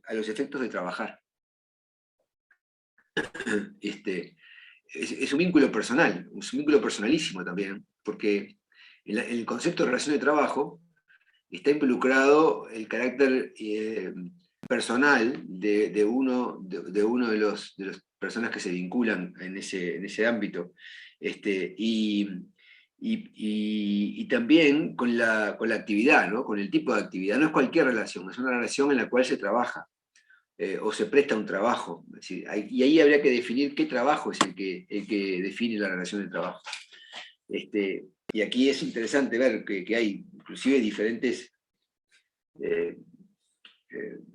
a los efectos de trabajar. Es un vínculo personal, un vínculo personalísimo también, porque en el concepto de relación de trabajo está involucrado el carácter personal de uno de las personas que se vinculan en ese ámbito. Y también con la actividad, ¿no? Con el tipo de actividad. No es cualquier relación, es una relación en la cual se trabaja. O se presta un trabajo. Es decir, y ahí habría que definir qué trabajo es el que define la relación de trabajo. Y aquí es interesante ver que hay inclusive diferentes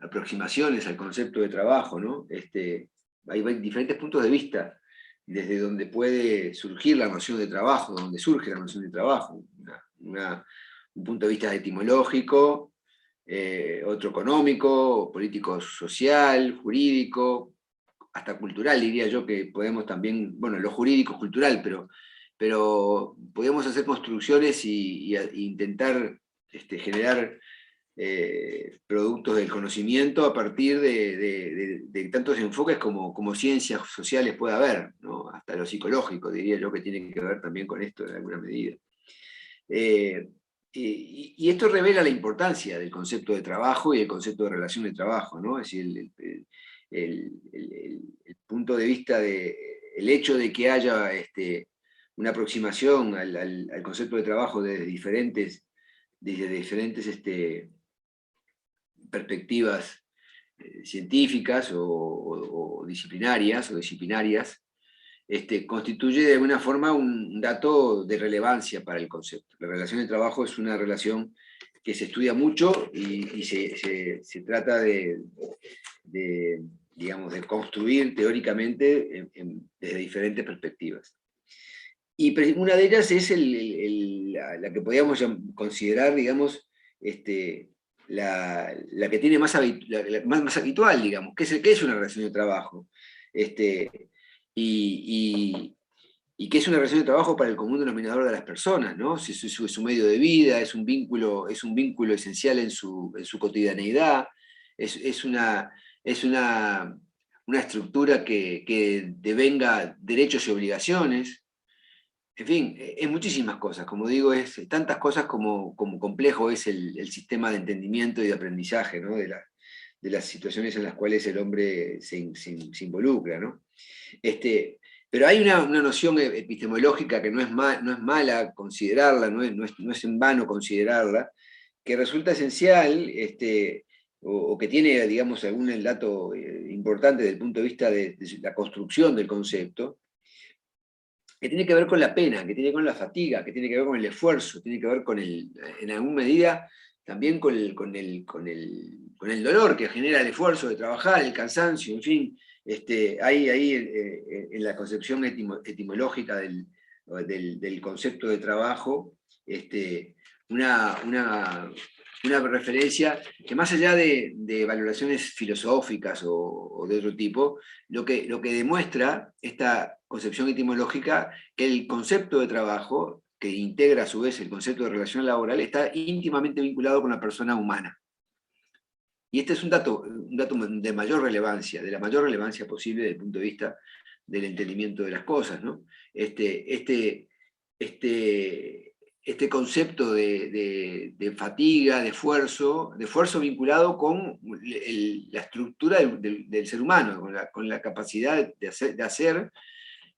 aproximaciones al concepto de trabajo, ¿no? Hay diferentes puntos de vista desde donde puede surgir la noción de trabajo, donde surge la noción de trabajo. Un punto de vista etimológico, otro económico, político social, jurídico, hasta cultural, diría yo, que podemos también, bueno, lo jurídico es cultural, pero podemos hacer construcciones e intentar generar productos del conocimiento a partir de tantos enfoques como ciencias sociales puede haber, ¿no? Hasta lo psicológico, diría yo, que tiene que ver también con esto en alguna medida. Y esto revela la importancia del concepto de trabajo y el concepto de relación de trabajo, ¿no? Es decir, el punto de vista el hecho de que haya una aproximación al concepto de trabajo desde diferentes perspectivas científicas o disciplinarias, constituye de alguna forma un dato de relevancia para el concepto. La relación de trabajo es una relación que se estudia mucho y se trata digamos, de construir teóricamente desde diferentes perspectivas. Y una de ellas es la que podríamos considerar, digamos, la que tiene más habitual, digamos, que es una relación de trabajo. Y que es una relación de trabajo para el común denominador de las personas, ¿no? Es su medio de vida, es un vínculo esencial en su cotidianeidad, es una estructura que devenga derechos y obligaciones. En fin, es muchísimas cosas, como digo, es tantas cosas como complejo es el sistema de entendimiento y de aprendizaje, ¿no? de las situaciones en las cuales el hombre se involucra, ¿no? Pero hay una noción epistemológica que no es mala considerarla, no es en vano considerarla, que resulta esencial, o que tiene, digamos, algún dato importante desde el punto de vista de la construcción del concepto, que tiene que ver con la pena, que tiene que ver con la fatiga, que tiene que ver con el esfuerzo, tiene que ver en alguna medida, también con el dolor que genera el esfuerzo de trabajar, el cansancio, en fin. Hay ahí en la concepción etimológica del concepto de trabajo, una referencia que, más allá de valoraciones filosóficas o de otro tipo, lo que demuestra esta concepción etimológica, que el concepto de trabajo, que integra a su vez el concepto de relación laboral, está íntimamente vinculado con la persona humana. Y este es un dato de mayor relevancia, de la mayor relevancia posible desde el punto de vista del entendimiento de las cosas, ¿no? Este concepto de fatiga, de esfuerzo vinculado con la estructura del ser humano, con la capacidad de hacer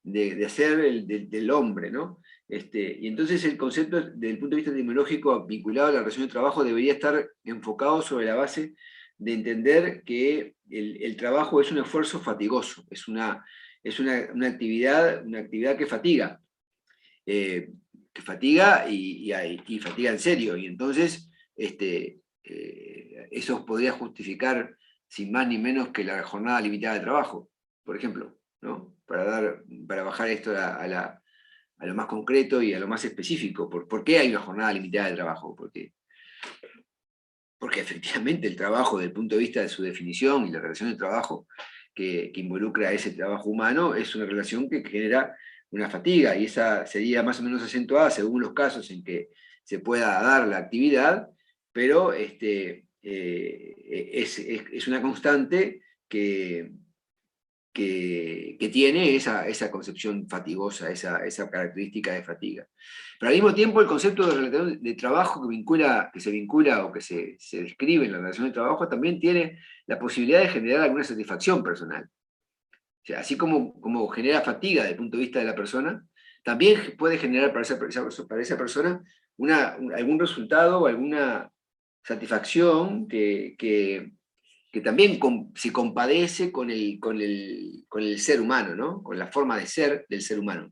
del hombre, ¿no? Y entonces el concepto, desde el punto de vista etimológico, vinculado a la relación de trabajo, debería estar enfocado sobre la base de entender que el trabajo es un esfuerzo fatigoso, es una actividad que fatiga, y fatiga en serio, y entonces eso podría justificar sin más ni menos que la jornada limitada de trabajo, por ejemplo, ¿no? Para bajar esto a lo más concreto y a lo más específico. ¿Por qué hay una jornada limitada de trabajo? Porque efectivamente el trabajo, desde el punto de vista de su definición y la relación de trabajo que involucra a ese trabajo humano, es una relación que genera una fatiga, y esa sería más o menos acentuada según los casos en que se pueda dar la actividad, pero es una constante que tiene esa concepción fatigosa, esa característica de fatiga. Pero al mismo tiempo el concepto de relación de trabajo que se vincula o que se describe en la relación de trabajo también tiene la posibilidad de generar alguna satisfacción personal. O sea, así como genera fatiga desde el punto de vista de la persona, también puede generar para esa persona algún resultado o alguna satisfacción que también se compadece con el ser humano, ¿no? Con la forma de ser del ser humano.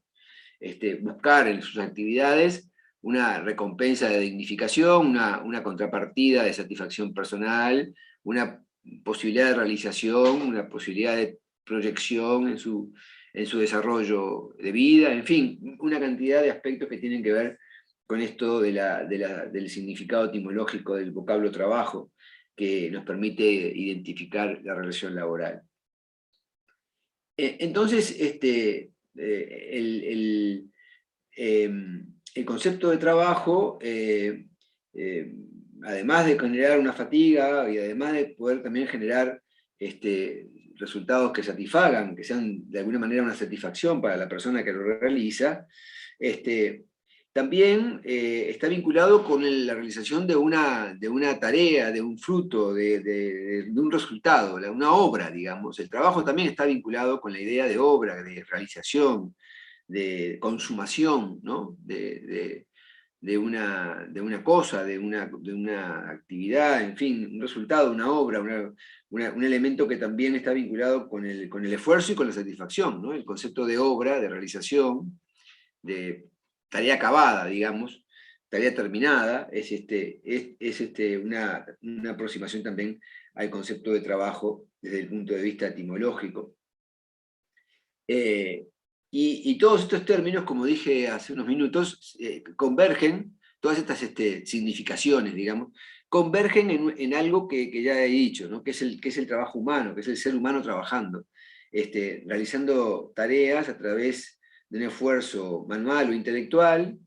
Buscar en sus actividades una recompensa de dignificación, una contrapartida de satisfacción personal, una posibilidad de realización, una posibilidad de proyección en su desarrollo de vida, en fin, una cantidad de aspectos que tienen que ver con esto del significado etimológico del vocablo trabajo, que nos permite identificar la relación laboral. Entonces, el concepto de trabajo, además de generar una fatiga y además de poder también generar resultados que satisfagan, que sean de alguna manera una satisfacción para la persona que lo realiza, también está vinculado con la realización de una tarea, de un fruto, de un resultado, una obra, digamos. El trabajo también está vinculado con la idea de obra, de realización, de consumación, ¿no? de una cosa, de una actividad, en fin, un resultado, una obra, un elemento que también está vinculado con el esfuerzo y con la satisfacción, ¿no? El concepto de obra, de realización, de tarea acabada, digamos, tarea terminada, es una aproximación también al concepto de trabajo desde el punto de vista etimológico. Y todos estos términos, como dije hace unos minutos, convergen, todas estas significaciones, digamos, convergen en algo que ya he dicho, ¿no? que es el trabajo humano, que es el ser humano trabajando, realizando tareas a través de un esfuerzo manual o intelectual,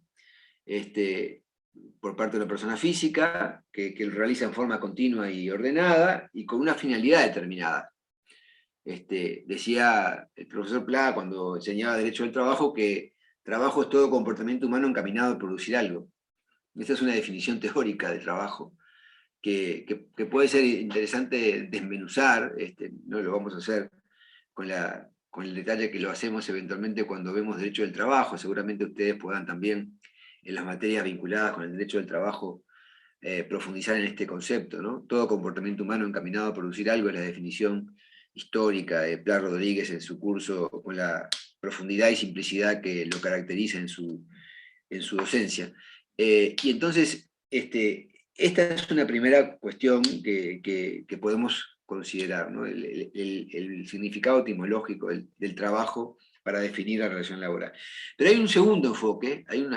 por parte de una persona física, que lo realiza en forma continua y ordenada, y con una finalidad determinada. Decía el profesor Pla cuando enseñaba Derecho del Trabajo que trabajo es todo comportamiento humano encaminado a producir algo. Esta es una definición teórica de trabajo que puede ser interesante desmenuzar, no lo vamos a hacer con el detalle que lo hacemos eventualmente cuando vemos Derecho del Trabajo. Seguramente ustedes puedan también, en las materias vinculadas con el Derecho del Trabajo, profundizar en este concepto, ¿no? Todo comportamiento humano encaminado a producir algo es la definición histórica de Pla Rodríguez en su curso, con la profundidad y simplicidad que lo caracteriza en su docencia. Y entonces, esta es una primera cuestión que podemos considerar, ¿no? El significado etimológico del trabajo para definir la relación laboral. Pero hay un segundo enfoque, hay un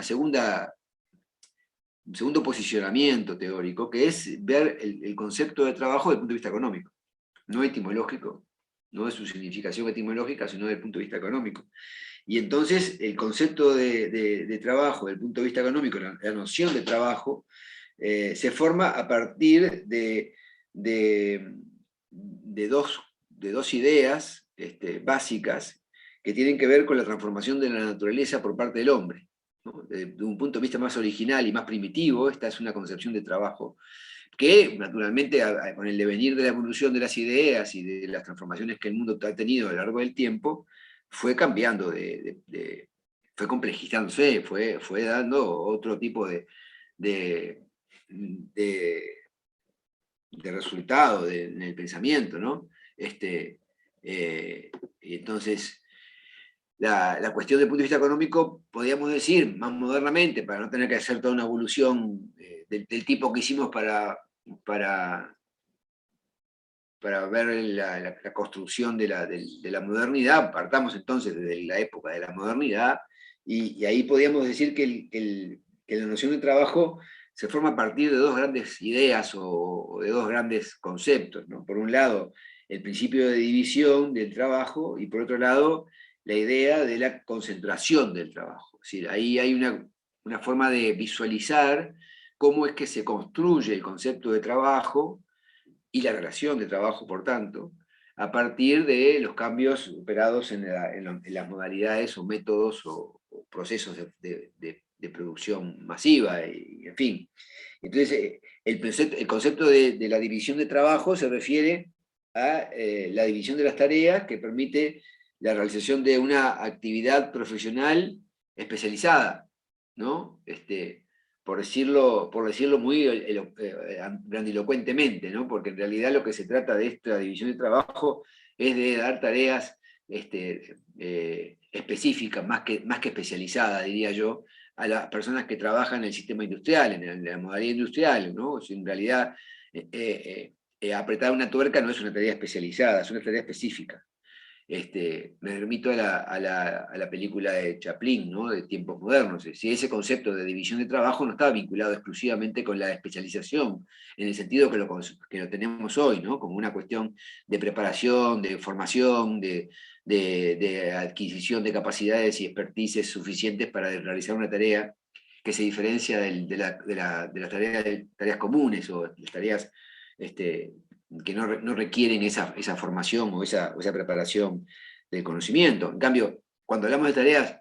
segundo posicionamiento teórico, que es ver el concepto de trabajo desde el punto de vista económico, no etimológico, no de su significación etimológica, sino desde el punto de vista económico. Y entonces el concepto de trabajo desde el punto de vista económico, la noción de trabajo, se forma a partir de dos ideas básicas que tienen que ver con la transformación de la naturaleza por parte del hombre, ¿no? De un punto de vista más original y más primitivo, esta es una concepción de trabajo que naturalmente con el devenir de la evolución de las ideas y de las transformaciones que el mundo ha tenido a lo largo del tiempo, fue cambiando, fue complejizándose, fue dando otro tipo de resultado en el pensamiento, ¿no? Entonces, la cuestión desde el punto de vista económico, podríamos decir, más modernamente, para no tener que hacer toda una evolución del tipo que hicimos para ver la construcción de la modernidad, partamos entonces desde la época de la modernidad, y ahí podríamos decir que la noción de trabajo se forma a partir de dos grandes ideas o de dos grandes conceptos, ¿no? Por un lado, el principio de división del trabajo, y por otro lado, la idea de la concentración del trabajo. Es decir, ahí hay una forma de visualizar cómo es que se construye el concepto de trabajo y la relación de trabajo, por tanto, a partir de los cambios operados en las modalidades o métodos o procesos de producción masiva, y, en fin. Entonces, el concepto de la división de trabajo se refiere a la división de las tareas que permite la realización de una actividad profesional especializada, ¿no? Por decirlo muy grandilocuentemente, ¿no? Porque en realidad lo que se trata de esta división de trabajo es de dar tareas específicas, más que especializadas, diría yo, a las personas que trabajan en el sistema industrial, en la modalidad industrial, ¿no? O sea, en realidad, apretar una tuerca no es una tarea especializada, es una tarea específica. Me remito a la película de Chaplin, ¿no? De Tiempos Modernos. Si ese concepto de división de trabajo no estaba vinculado exclusivamente con la especialización, en el sentido que lo tenemos hoy, ¿no? Como una cuestión de preparación, de formación, de adquisición de capacidades y expertices suficientes para realizar una tarea que se diferencia de las tareas comunes o las tareas que no requieren esa formación o esa preparación del conocimiento. En cambio, cuando hablamos de tareas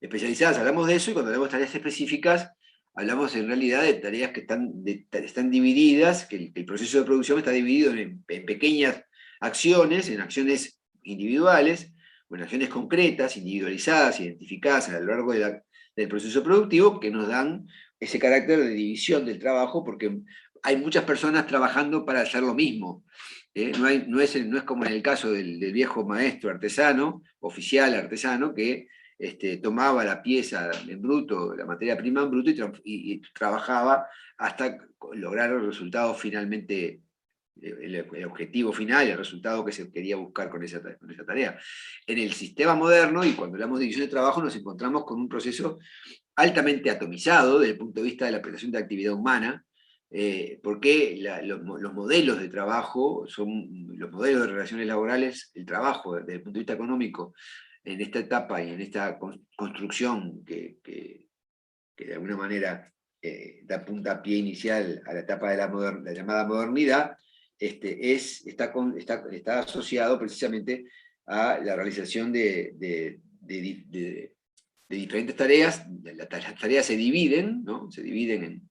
especializadas, hablamos de eso, y cuando hablamos de tareas específicas, hablamos en realidad de tareas que están divididas, que el proceso de producción está dividido en pequeñas acciones, en acciones individuales, o en acciones concretas, individualizadas, identificadas a lo largo del proceso productivo, que nos dan ese carácter de división del trabajo, porque hay muchas personas trabajando para hacer lo mismo. No es como en el caso del viejo maestro artesano, oficial artesano, que tomaba la pieza en bruto, la materia prima en bruto, y trabajaba hasta lograr el resultado finalmente, el objetivo final, el resultado que se quería buscar con esa tarea. En el sistema moderno, y cuando hablamos de división de trabajo, nos encontramos con un proceso altamente atomizado desde el punto de vista de la prestación de actividad humana, porque los modelos de trabajo, los modelos de relaciones laborales, el trabajo desde el punto de vista económico, en esta etapa y en esta construcción que de alguna manera da puntapié inicial a la etapa de la llamada modernidad, está asociado precisamente a la realización de diferentes tareas. Las tareas se dividen, ¿no? Se dividen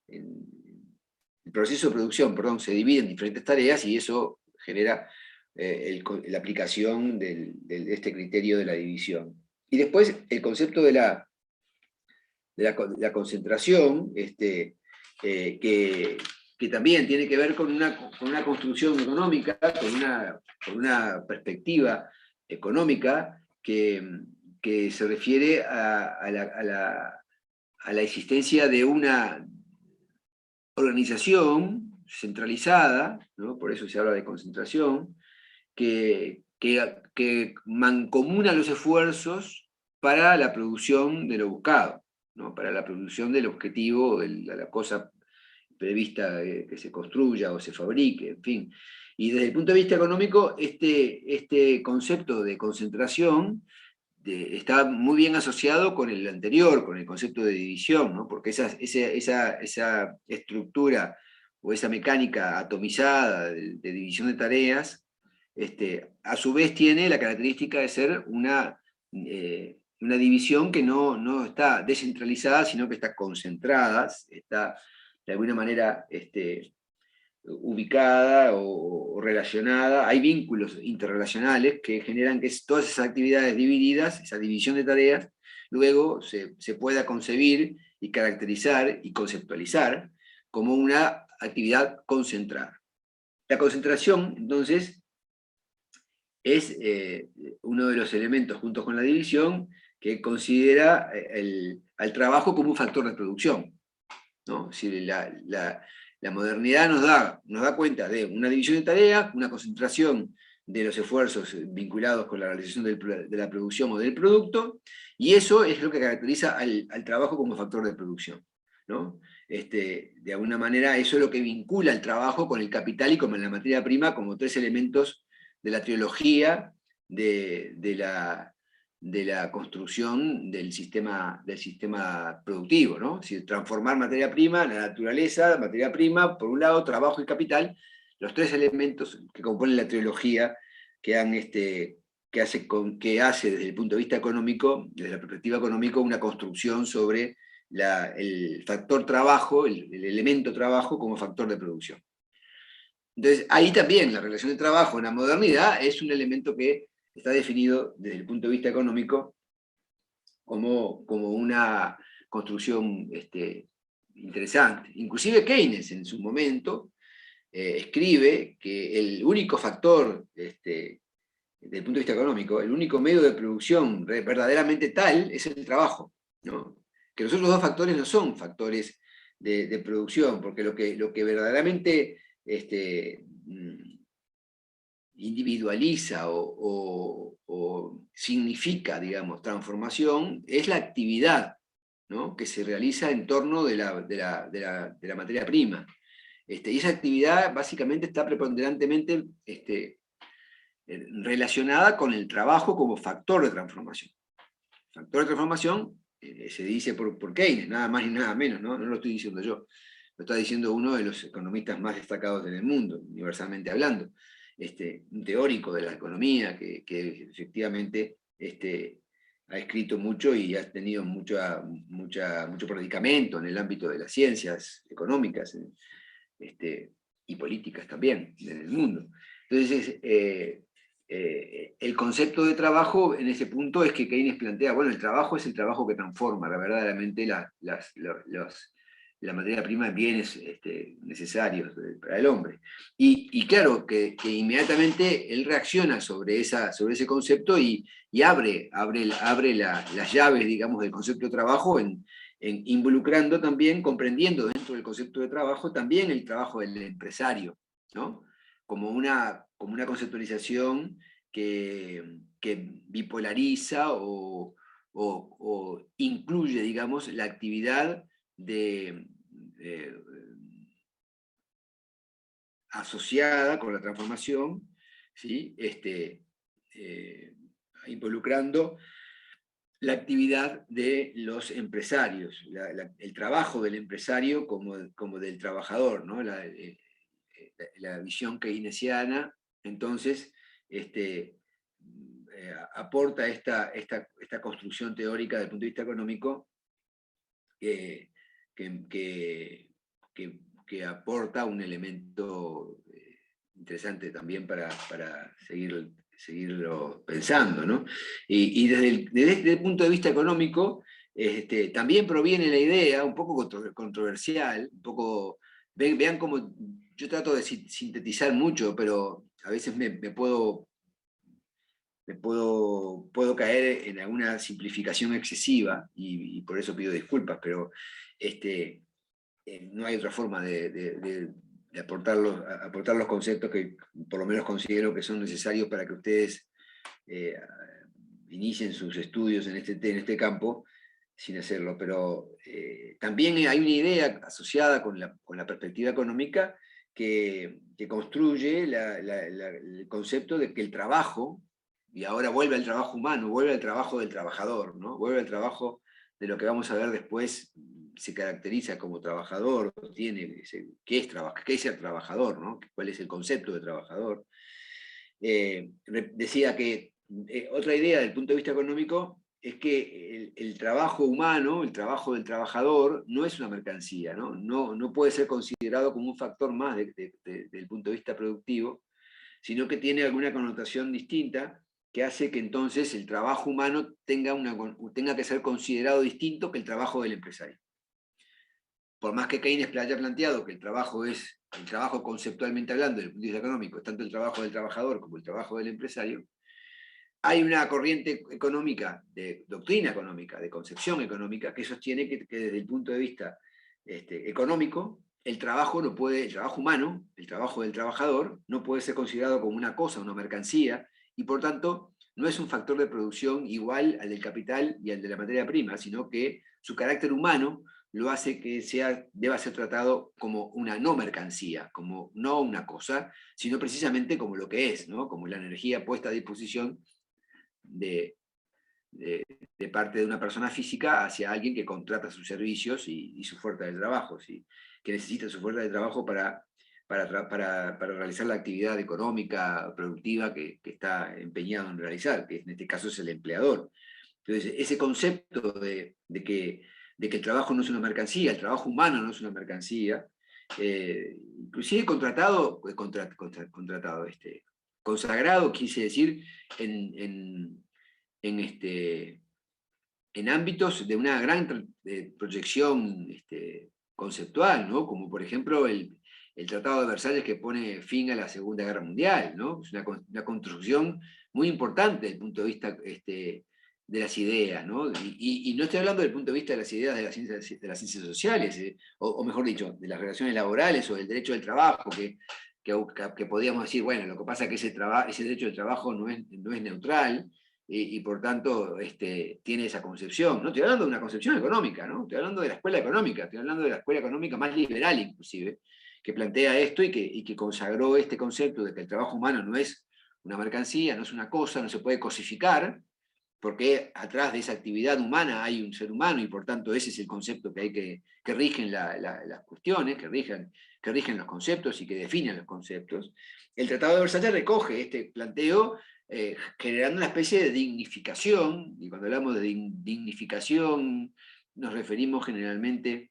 el proceso de producción, perdón, se divide en diferentes tareas, y eso genera la aplicación de este criterio de la división. Y después el concepto de la concentración, que también tiene que ver con una construcción económica, con una perspectiva económica que se refiere a la existencia de una organización centralizada, ¿no? Por eso se habla de concentración, que mancomuna los esfuerzos para la producción de lo buscado, ¿no? Para la producción del objetivo, de la cosa prevista que se construya o se fabrique, en fin. Y desde el punto de vista económico, este concepto de concentración está muy bien asociado con el anterior, con el concepto de división, ¿no? Porque esa estructura o esa mecánica atomizada de división de tareas, a su vez tiene la característica de ser una división que no está descentralizada, sino que está concentrada, está de alguna manera ubicada o relacionada. Hay vínculos interrelacionales que generan que todas esas actividades divididas, esa división de tareas, luego se pueda concebir y caracterizar y conceptualizar como una actividad concentrada. La concentración, entonces, es uno de los elementos, junto con la división, que considera al trabajo como un factor de producción, ¿no? Es decir, la modernidad nos da cuenta de una división de tareas, una concentración de los esfuerzos vinculados con la realización de la producción o del producto, y eso es lo que caracteriza al trabajo como factor de producción, ¿no? De alguna manera, eso es lo que vincula el trabajo con el capital y con la materia prima, como tres elementos de la trilogía de de la construcción del sistema productivo, ¿no? Es decir, transformar materia prima, la naturaleza, materia prima, por un lado, trabajo y capital, los tres elementos que componen la trilogía que hace desde el punto de vista económico, desde la perspectiva económica, una construcción sobre el factor trabajo, el elemento trabajo como factor de producción. Entonces, ahí también la relación de trabajo en la modernidad es un elemento que está definido desde el punto de vista económico como una construcción interesante. Inclusive Keynes en su momento escribe que el único factor, desde el punto de vista económico, el único medio de producción verdaderamente tal es el trabajo, ¿no? Que los otros dos factores no son factores de producción, porque lo que verdaderamente individualiza o significa, digamos, transformación, es la actividad, ¿no?, que se realiza en torno de la materia prima. Y esa actividad básicamente está preponderantemente relacionada con el trabajo como factor de transformación. Factor de transformación se dice por Keynes, nada más ni nada menos, ¿no? No lo estoy diciendo yo, lo está diciendo uno de los economistas más destacados en el mundo, universalmente hablando, un teórico de la economía que efectivamente ha escrito mucho y ha tenido mucho predicamento en el ámbito de las ciencias económicas y políticas también en el mundo. Entonces, el concepto de trabajo en ese punto es que Keynes plantea, bueno, el trabajo es el trabajo que transforma verdaderamente la materia prima en bienes necesarios para el hombre. Y claro, que inmediatamente él reacciona sobre ese concepto y abre las llaves, digamos, del concepto de trabajo involucrando también, comprendiendo dentro del concepto de trabajo también el trabajo del empresario, ¿no? Como una conceptualización que bipolariza o incluye, digamos, la actividad asociada con la transformación, ¿sí? Involucrando la actividad de los empresarios, el trabajo del empresario como del trabajador, ¿no? La visión keynesiana, entonces, aporta esta construcción teórica desde el punto de vista económico que aporta un elemento interesante también para seguirlo pensando, ¿no? Y desde el punto de vista económico, también proviene la idea, un poco controversial, un poco, vean cómo yo trato de sintetizar mucho, pero a veces puedo caer en alguna simplificación excesiva, y por eso pido disculpas, pero no hay otra forma de aportar los conceptos que por lo menos considero que son necesarios para que ustedes inicien sus estudios en este campo, sin hacerlo. Pero también hay una idea asociada con la perspectiva económica que construye el concepto de que el trabajo, y ahora vuelve al trabajo humano, vuelve al trabajo del trabajador, ¿no? Vuelve al trabajo de lo que vamos a ver después, se caracteriza como trabajador, ¿qué es ser trabajador, ¿no? ¿Cuál es el concepto de trabajador? Decía que otra idea del punto de vista económico es que el trabajo humano, el trabajo del trabajador, no es una mercancía, ¿no? No puede ser considerado como un factor más del punto de vista productivo, sino que tiene alguna connotación distinta que hace que entonces el trabajo humano tenga que ser considerado distinto que el trabajo del empresario. Por más que Keynes haya planteado que el trabajo conceptualmente hablando, desde el punto de vista económico, es tanto el trabajo del trabajador como el trabajo del empresario, hay una corriente económica, de doctrina económica, de concepción económica, que sostiene que desde el punto de vista económico, el trabajo humano, el trabajo del trabajador, no puede ser considerado como una cosa, una mercancía, y por tanto no es un factor de producción igual al del capital y al de la materia prima, sino que su carácter humano lo hace que deba ser tratado como una no mercancía, como no una cosa, sino precisamente como lo que es, ¿no? Como la energía puesta a disposición de de parte de una persona física hacia alguien que contrata sus servicios y su fuerza de trabajo, ¿sí? Que necesita su fuerza de trabajo para realizar la actividad económica, productiva que está empeñado en realizar, que en este caso es el empleador. Entonces, ese concepto de que el trabajo no es una mercancía, el trabajo humano no es una mercancía, inclusive consagrado, quise decir, en, en ámbitos de una gran proyección conceptual, ¿no? Como por ejemplo el Tratado de Versalles, que pone fin a la Segunda Guerra Mundial, ¿no? Es una construcción muy importante desde el punto de vista de las ideas, ¿no? Y no estoy hablando del punto de vista de las ideas de las ciencias sociales, o mejor dicho, de las relaciones laborales o del derecho del trabajo, que podríamos decir, bueno, lo que pasa es que ese derecho del trabajo no es neutral, y por tanto tiene esa concepción. No estoy hablando de una concepción económica, ¿no? Estoy hablando de la escuela económica, estoy hablando de la escuela económica más liberal inclusive, que plantea esto y que consagró este concepto de que el trabajo humano no es una mercancía, no es una cosa, no se puede cosificar, porque atrás de esa actividad humana hay un ser humano y por tanto ese es el concepto que rigen las cuestiones, que rigen los conceptos y que definen los conceptos. El Tratado de Versalles recoge este planteo generando una especie de dignificación, y cuando hablamos de dignificación nos referimos generalmente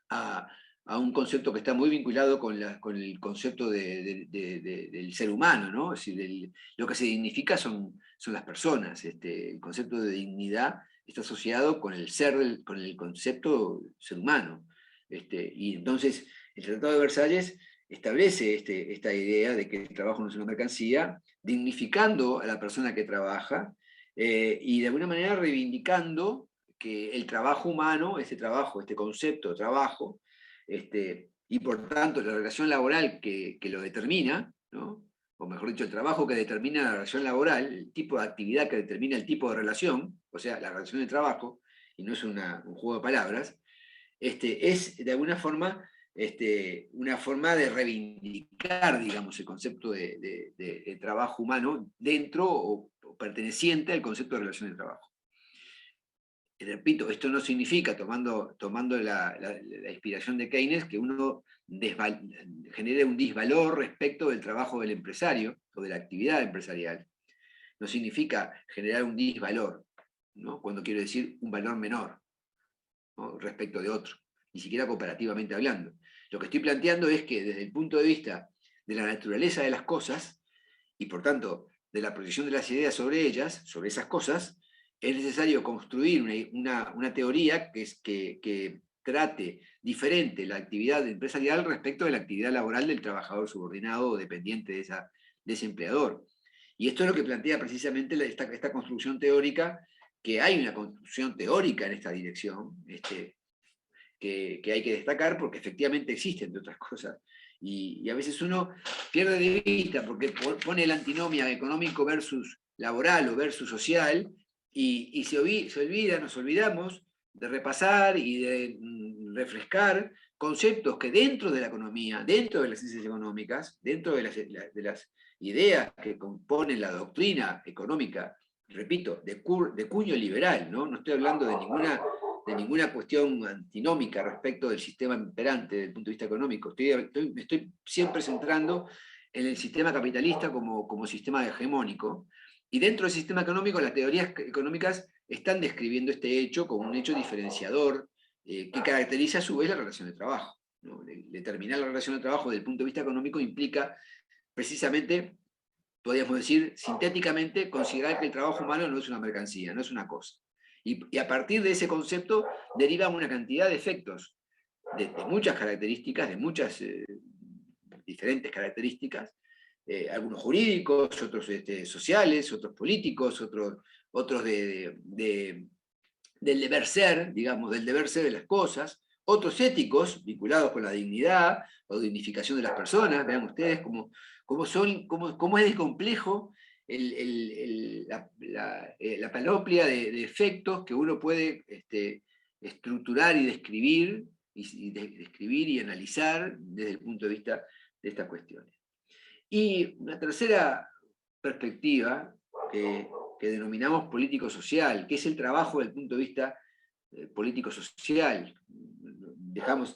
a, a un concepto que está muy vinculado con el concepto del ser humano, ¿no? Es decir, lo que se dignifica son las personas. El concepto de dignidad está asociado con el ser, con el concepto ser humano. Y entonces el Tratado de Versalles establece esta idea de que el trabajo no es una mercancía, dignificando a la persona que trabaja y de alguna manera reivindicando que el trabajo humano, este trabajo, este concepto de trabajo, y por tanto la relación laboral que lo determina, ¿no? O mejor dicho, el trabajo que determina la relación laboral, el tipo de actividad que determina el tipo de relación, o sea, la relación de trabajo, y no es un juego de palabras, es de alguna forma una forma de reivindicar, digamos, el concepto de trabajo humano dentro o perteneciente al concepto de relación de trabajo. Repito, esto no significa, tomando la inspiración de Keynes, que uno genere un disvalor respecto del trabajo del empresario o de la actividad empresarial. No significa generar un disvalor, ¿no? Cuando quiero decir un valor menor, ¿no? Respecto de otro, ni siquiera comparativamente hablando. Lo que estoy planteando es que desde el punto de vista de la naturaleza de las cosas, y por tanto de la proyección de las ideas sobre ellas, sobre esas cosas, es necesario construir una teoría que trate diferente la actividad empresarial respecto de la actividad laboral del trabajador subordinado o dependiente de ese empleador. Y esto es lo que plantea precisamente esta construcción teórica, que hay una construcción teórica en esta dirección, que hay que destacar porque efectivamente existen, entre otras cosas. Y a veces uno pierde de vista porque pone la antinomia económico versus laboral o versus social y se olvida, nos olvidamos de repasar y de refrescar conceptos que dentro de la economía, dentro de las ciencias económicas, dentro de las ideas que componen la doctrina económica, repito, de cuño liberal, ¿no? No estoy hablando de ninguna cuestión antinómica respecto del sistema imperante desde el punto de vista económico. Me estoy siempre centrando en el sistema capitalista como sistema hegemónico, y dentro del sistema económico las teorías económicas están describiendo este hecho como un hecho diferenciador que caracteriza a su vez la relación de trabajo, ¿no? Determinar la relación de trabajo desde el punto de vista económico implica precisamente, podríamos decir sintéticamente, considerar que el trabajo humano no es una mercancía, no es una cosa. Y a partir de ese concepto derivan una cantidad de efectos, de muchas características, de muchas diferentes características, algunos jurídicos, otros sociales, otros políticos, otros del deber ser, digamos, del deber ser de las cosas, otros éticos vinculados con la dignidad o dignificación de las personas. Vean ustedes cómo es de complejo la panoplia de efectos que uno puede estructurar y describir y analizar desde el punto de vista de estas cuestiones. Y una tercera perspectiva que que denominamos político-social, que es el trabajo desde el punto de vista político-social.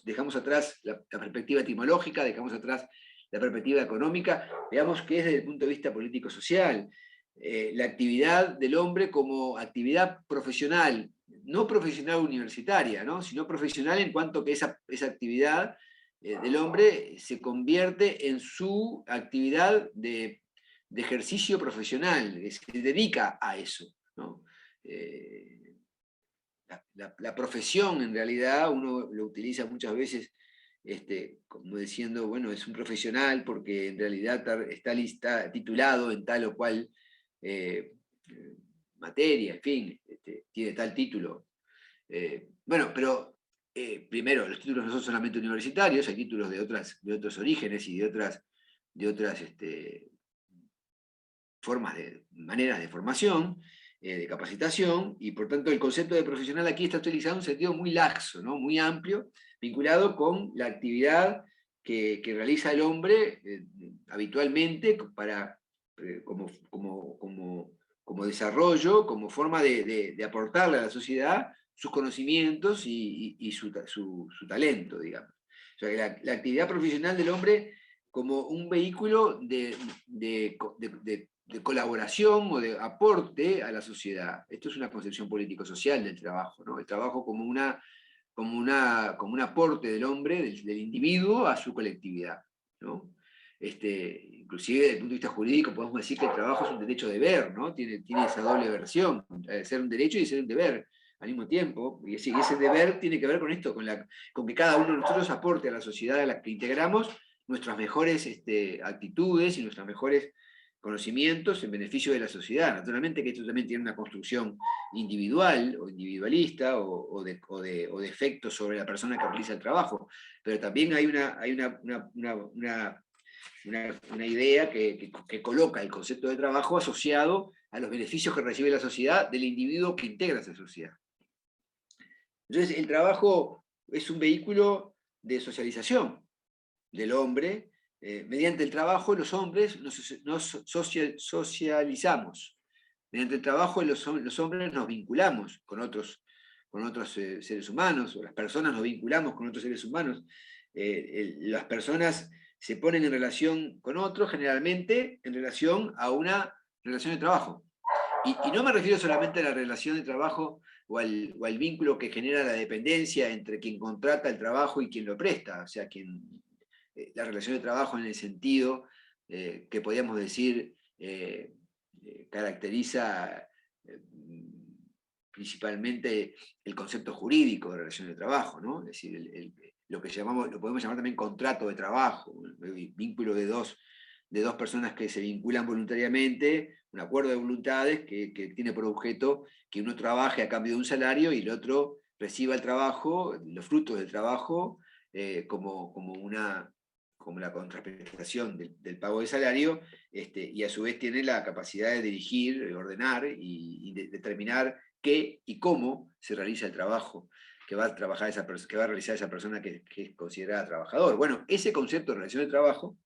Dejamos atrás la perspectiva etimológica, dejamos atrás la perspectiva económica, veamos qué es desde el punto de vista político-social. La actividad del hombre como actividad profesional, no profesional universitaria, ¿no? Sino profesional en cuanto que esa actividad del hombre se convierte en su actividad de ejercicio profesional, que se dedica a eso, ¿no? La profesión, en realidad, uno lo utiliza muchas veces como diciendo, bueno, es un profesional porque en realidad está titulado en tal o cual materia, en fin, tiene tal título. Bueno, pero primero, los títulos no son solamente universitarios, hay títulos de otros orígenes y de otras maneras de formación, de capacitación, y por tanto el concepto de profesional aquí está utilizado en un sentido muy laxo, ¿no? Muy amplio, vinculado con la actividad que realiza el hombre habitualmente como desarrollo, como forma de aportarle a la sociedad sus conocimientos y su talento, digamos. O sea, que la actividad profesional del hombre como un vehículo de colaboración o de aporte a la sociedad. Esto es una concepción político-social del trabajo, ¿no? El trabajo como un aporte del hombre, del individuo, a su colectividad, ¿no? Inclusive desde el punto de vista jurídico podemos decir que el trabajo es un derecho-deber, ¿no? Tiene esa doble versión, de ser un derecho y ser un deber al mismo tiempo, y ese deber tiene que ver con esto, con que cada uno de nosotros aporte a la sociedad a la que integramos nuestras mejores actitudes y nuestros mejores conocimientos en beneficio de la sociedad. Naturalmente que esto también tiene una construcción individual o individualista o de efectos sobre la persona que realiza el trabajo, pero también hay una idea que coloca el concepto de trabajo asociado a los beneficios que recibe la sociedad del individuo que integra esa sociedad. Entonces, el trabajo es un vehículo de socialización del hombre. Mediante el trabajo los hombres nos socializamos. Mediante el trabajo los hombres nos vinculamos con otros seres humanos, o las personas nos vinculamos con otros seres humanos. Las personas se ponen en relación con otros, generalmente en relación a una relación de trabajo. Y no me refiero solamente a la relación de trabajo o al vínculo que genera la dependencia entre quien contrata el trabajo y quien lo presta, o sea, la relación de trabajo en el sentido que podríamos decir caracteriza principalmente el concepto jurídico de relación de trabajo, ¿no? Es decir, lo podemos llamar también contrato de trabajo, el vínculo de dos personas que se vinculan voluntariamente, un acuerdo de voluntades que tiene por objeto que uno trabaje a cambio de un salario y el otro reciba el trabajo, los frutos del trabajo, como la contraprestación del pago de salario, y a su vez tiene la capacidad de dirigir, ordenar y determinar qué y cómo se realiza el trabajo que va a realizar esa persona que es considerada trabajador. Bueno, ese concepto de relación de trabajo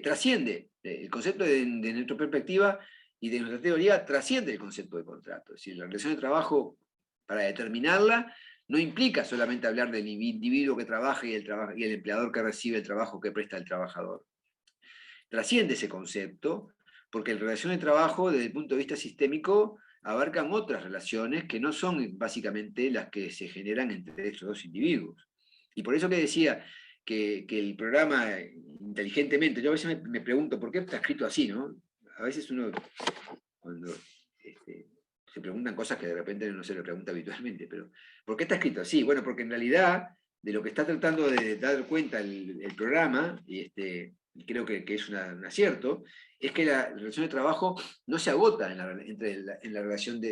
trasciende el concepto de nuestra perspectiva y de nuestra teoría, trasciende el concepto de contrato. Es decir, la relación de trabajo, para determinarla, no implica solamente hablar del individuo que trabaja y el empleador que recibe el trabajo que presta el trabajador. Trasciende ese concepto, porque la relación de trabajo, desde el punto de vista sistémico, abarcan otras relaciones que no son básicamente las que se generan entre estos dos individuos. Y por eso que decía que el programa, inteligentemente, yo a veces me pregunto, ¿por qué está escrito así, no? A veces uno, cuando se preguntan cosas que de repente no se le pregunta habitualmente, pero ¿por qué está escrito así? Bueno, porque en realidad, de lo que está tratando de dar cuenta el programa, y creo que es un acierto, es que la relación de trabajo no se agota en la relación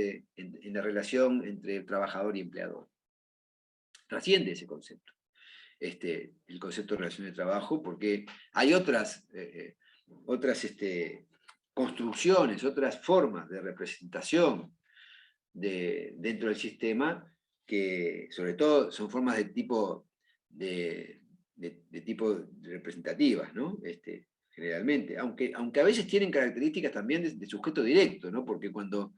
entre trabajador y empleador. Trasciende ese concepto. El concepto de relación de trabajo, porque hay otras construcciones, otras formas de representación dentro del sistema, que sobre todo son formas de tipo representativas, ¿no? generalmente, aunque a veces tienen características también de sujeto directo, ¿no? Porque cuando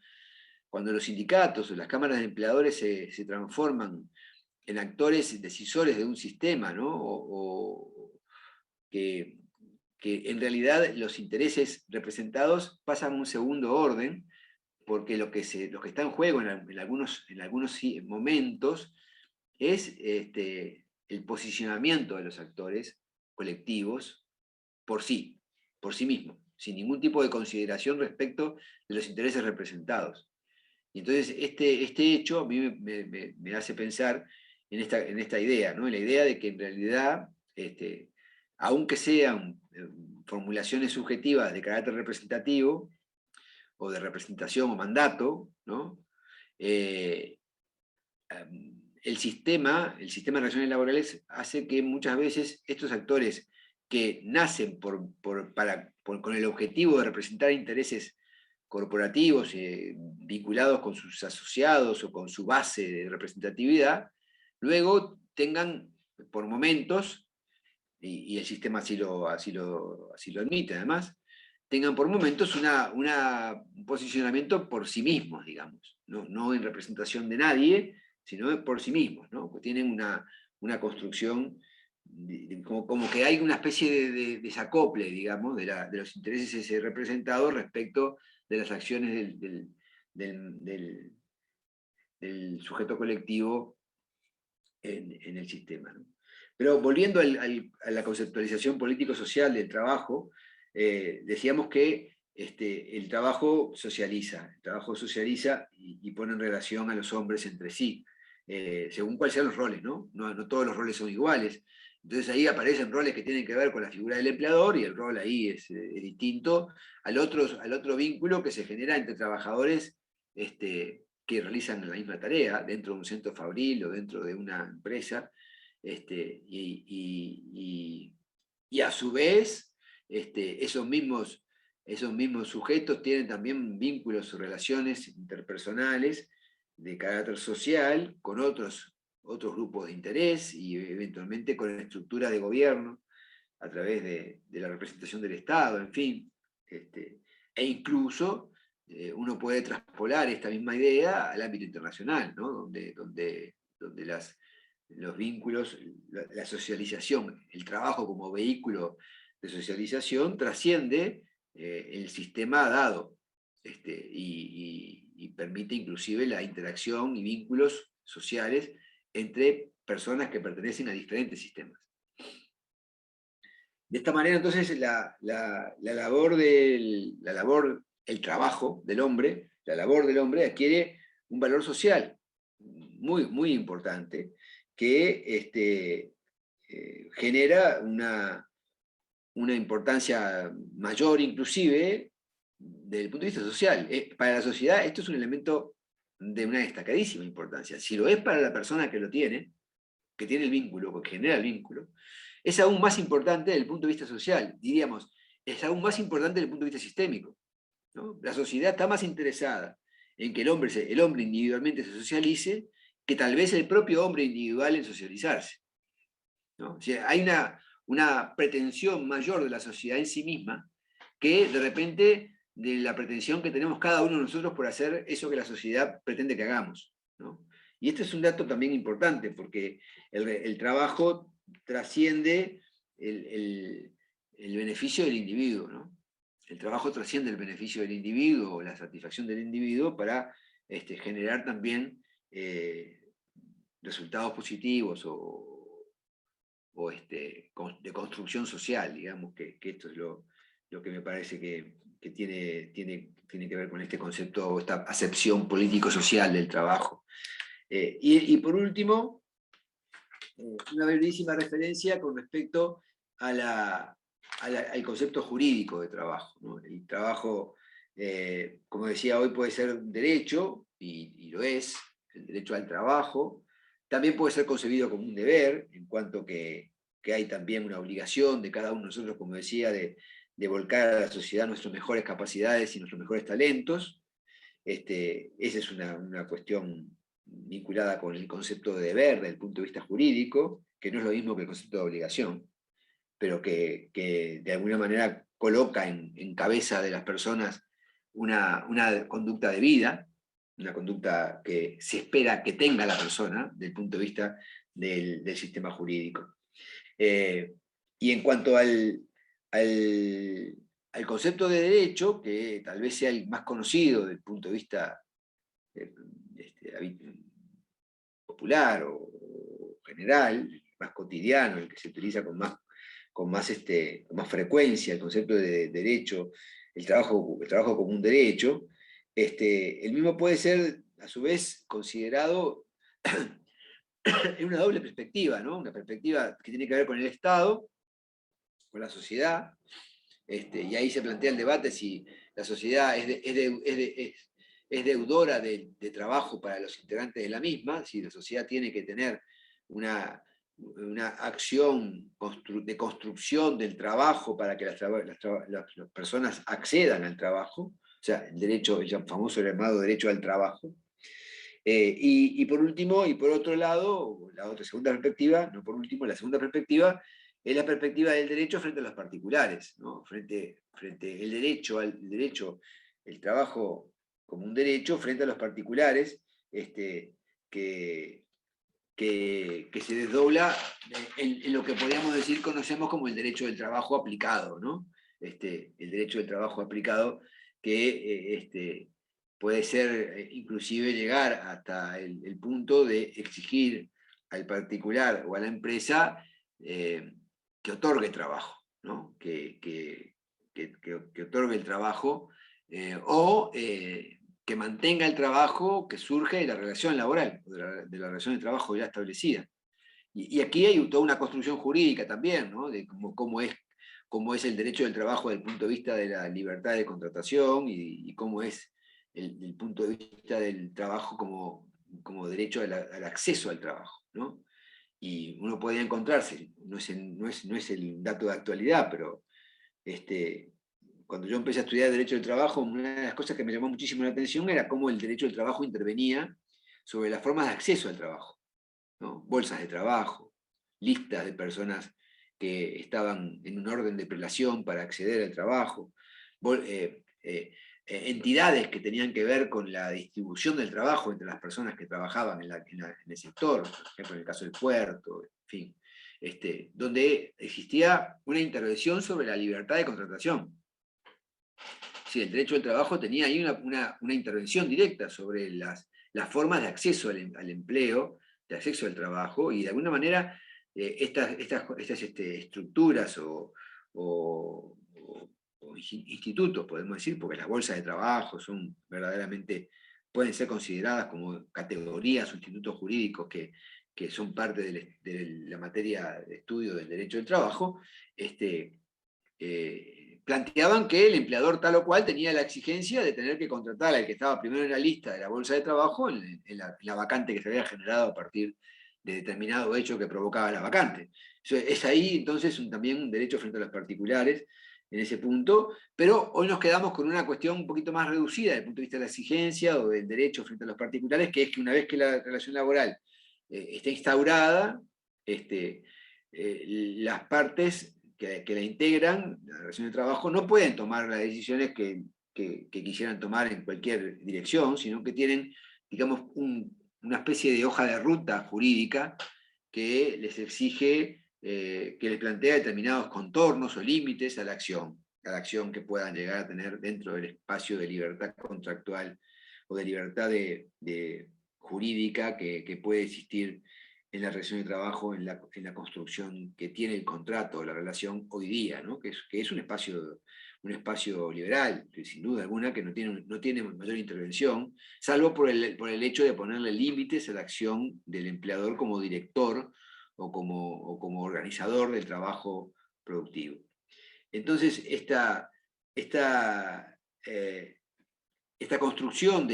los sindicatos o las cámaras de empleadores se transforman en actores decisores de un sistema, ¿no? Que, en realidad los intereses representados pasan a un segundo orden, porque lo que está en juego en algunos momentos es el posicionamiento de los actores colectivos por sí mismos, sin ningún tipo de consideración respecto de los intereses representados. Y entonces este hecho a mí me hace pensar en esta idea, ¿no? En la idea de que en realidad, aunque sean formulaciones subjetivas de carácter representativo, o de representación o mandato, ¿no? El sistema de relaciones laborales hace que muchas veces estos actores que nacen con el objetivo de representar intereses corporativos vinculados con sus asociados o con su base de representatividad, luego tengan por momentos, y el sistema así lo admite además, tengan por momentos un posicionamiento por sí mismos, digamos, no en representación de nadie, sino por sí mismos, ¿no? Pues tienen una construcción, como que hay una especie de desacople, digamos, de los intereses representados respecto de las acciones del sujeto colectivo en el sistema, ¿no? Pero volviendo a la conceptualización político-social del trabajo, decíamos que el trabajo socializa y pone en relación a los hombres entre sí, según cuáles sean los roles, ¿no? No todos los roles son iguales. Entonces ahí aparecen roles que tienen que ver con la figura del empleador, y el rol ahí es distinto al otro vínculo que se genera entre trabajadores que realizan la misma tarea dentro de un centro fabril o dentro de una empresa, y a su vez esos mismos sujetos tienen también vínculos o relaciones interpersonales de carácter social con otros grupos de interés y eventualmente con la estructura de gobierno a través de la representación del Estado, en fin. E incluso uno puede traspolar esta misma idea al ámbito internacional, ¿no? donde los vínculos, la socialización, el trabajo como vehículo de socialización trasciende el sistema dado, y permite inclusive la interacción y vínculos sociales entre personas que pertenecen a diferentes sistemas. De esta manera, entonces, el trabajo del hombre, la labor del hombre adquiere un valor social muy, muy importante, que genera una importancia mayor inclusive desde el punto de vista social. Para la sociedad esto es un elemento de una destacadísima importancia. Si lo es para la persona que lo tiene, que tiene el vínculo, que genera el vínculo, es aún más importante desde el punto de vista social. Diríamos, es aún más importante desde el punto de vista sistémico, ¿no? La sociedad está más interesada en que el hombre individualmente se socialice que tal vez el propio hombre individual en socializarse, ¿no? O sea, hay una pretensión mayor de la sociedad en sí misma que de repente de la pretensión que tenemos cada uno de nosotros por hacer eso que la sociedad pretende que hagamos, ¿no? Y este es un dato también importante, porque el trabajo trasciende el beneficio del individuo, ¿no? El trabajo trasciende el beneficio del individuo o la satisfacción del individuo para generar también resultados positivos de construcción social, digamos, que esto es lo que me parece que tiene que ver con este concepto, esta acepción político-social del trabajo. Y por último, una brevísima referencia con respecto al concepto jurídico de trabajo, ¿no? El trabajo, como decía hoy, puede ser un derecho, y lo es, el derecho al trabajo. También puede ser concebido como un deber, en cuanto que hay también una obligación de cada uno de nosotros, como decía, de volcar a la sociedad nuestras mejores capacidades y nuestros mejores talentos. Esa es una cuestión vinculada con el concepto de deber desde el punto de vista jurídico, que no es lo mismo que el concepto de obligación. pero que de alguna manera coloca en cabeza de las personas una conducta de vida, una conducta que se espera que tenga la persona desde el punto de vista del sistema jurídico. Y en cuanto al concepto de derecho, que tal vez sea el más conocido desde el punto de vista popular o general, más cotidiano, el que se utiliza con más frecuencia, el concepto de derecho, el trabajo como un derecho, el mismo puede ser, a su vez, considerado en una doble perspectiva, ¿no? Una perspectiva que tiene que ver con el Estado, con la sociedad, y ahí se plantea el debate si la sociedad es deudora de trabajo para los integrantes de la misma, si la sociedad tiene que tener una acción de construcción del trabajo para que las personas accedan al trabajo, o sea, el famoso llamado derecho al trabajo. Y por último, y por otro lado, segunda perspectiva, no por último, la segunda perspectiva es la perspectiva del derecho frente a los particulares, ¿no? Frente el el trabajo como un derecho frente a los particulares, que se desdobla en lo que podríamos decir, conocemos como el derecho del trabajo aplicado, ¿no? El derecho del trabajo aplicado que puede ser, inclusive llegar hasta el punto de exigir al particular o a la empresa que otorgue trabajo, ¿no? Que otorgue el trabajo o que mantenga el trabajo que surge de la relación laboral, de la relación de trabajo ya establecida. Y aquí hay toda una construcción jurídica también, ¿no? De cómo es el derecho del trabajo desde el punto de vista de la libertad de contratación y cómo es el punto de vista del trabajo como derecho al acceso al trabajo, ¿no? Y uno podría encontrarse, no es el dato de actualidad, pero cuando yo empecé a estudiar Derecho del Trabajo, una de las cosas que me llamó muchísimo la atención era cómo el derecho del trabajo intervenía sobre las formas de acceso al trabajo, ¿no? Bolsas de trabajo, listas de personas que estaban en un orden de prelación para acceder al trabajo, entidades que tenían que ver con la distribución del trabajo entre las personas que trabajaban en el sector, por ejemplo en el caso del puerto, en fin, donde existía una intervención sobre la libertad de contratación. Sí, el derecho del trabajo tenía ahí una intervención directa sobre las formas de acceso al empleo, de acceso al trabajo, y de alguna manera estas estructuras o institutos, podemos decir, porque las bolsas de trabajo son verdaderamente, pueden ser consideradas como categorías o institutos jurídicos que son parte de la materia de estudio del derecho del trabajo, planteaban que el empleador tal o cual tenía la exigencia de tener que contratar al que estaba primero en la lista de la bolsa de trabajo en la vacante que se había generado a partir de determinado hecho que provocaba la vacante. Es ahí entonces también un derecho frente a los particulares en ese punto, pero hoy nos quedamos con una cuestión un poquito más reducida desde el punto de vista de la exigencia o del derecho frente a los particulares, que es que una vez que la relación laboral está instaurada, las partes que la integran, la relación de trabajo, no pueden tomar las decisiones que quisieran tomar en cualquier dirección, sino que tienen, digamos, una especie de hoja de ruta jurídica que les exige, que les plantea determinados contornos o límites a la acción que puedan llegar a tener dentro del espacio de libertad contractual o de libertad jurídica que puede existir en la relación de trabajo, en la construcción que tiene el contrato o la relación hoy día, ¿no? que es un espacio liberal, que sin duda alguna que no tiene mayor intervención, salvo por el hecho de ponerle límites a la acción del empleador como director o como organizador del trabajo productivo. Entonces, esta construcción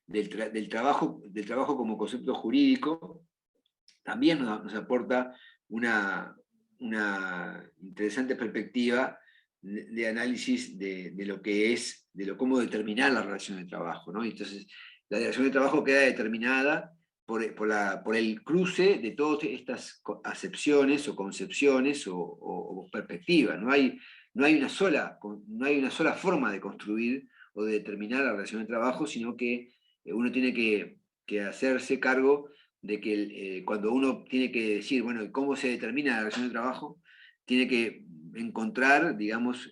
del trabajo como concepto jurídico también nos aporta una interesante perspectiva de análisis de lo que es, cómo determinar la relación de trabajo, ¿no? Entonces, la relación de trabajo queda determinada por el cruce de todas estas acepciones o concepciones o perspectivas. No hay una sola forma de construir o de determinar la relación de trabajo, sino que uno tiene que hacerse cargo de que cuando uno tiene que decir, bueno, ¿cómo se determina la relación de trabajo? Tiene que encontrar, digamos,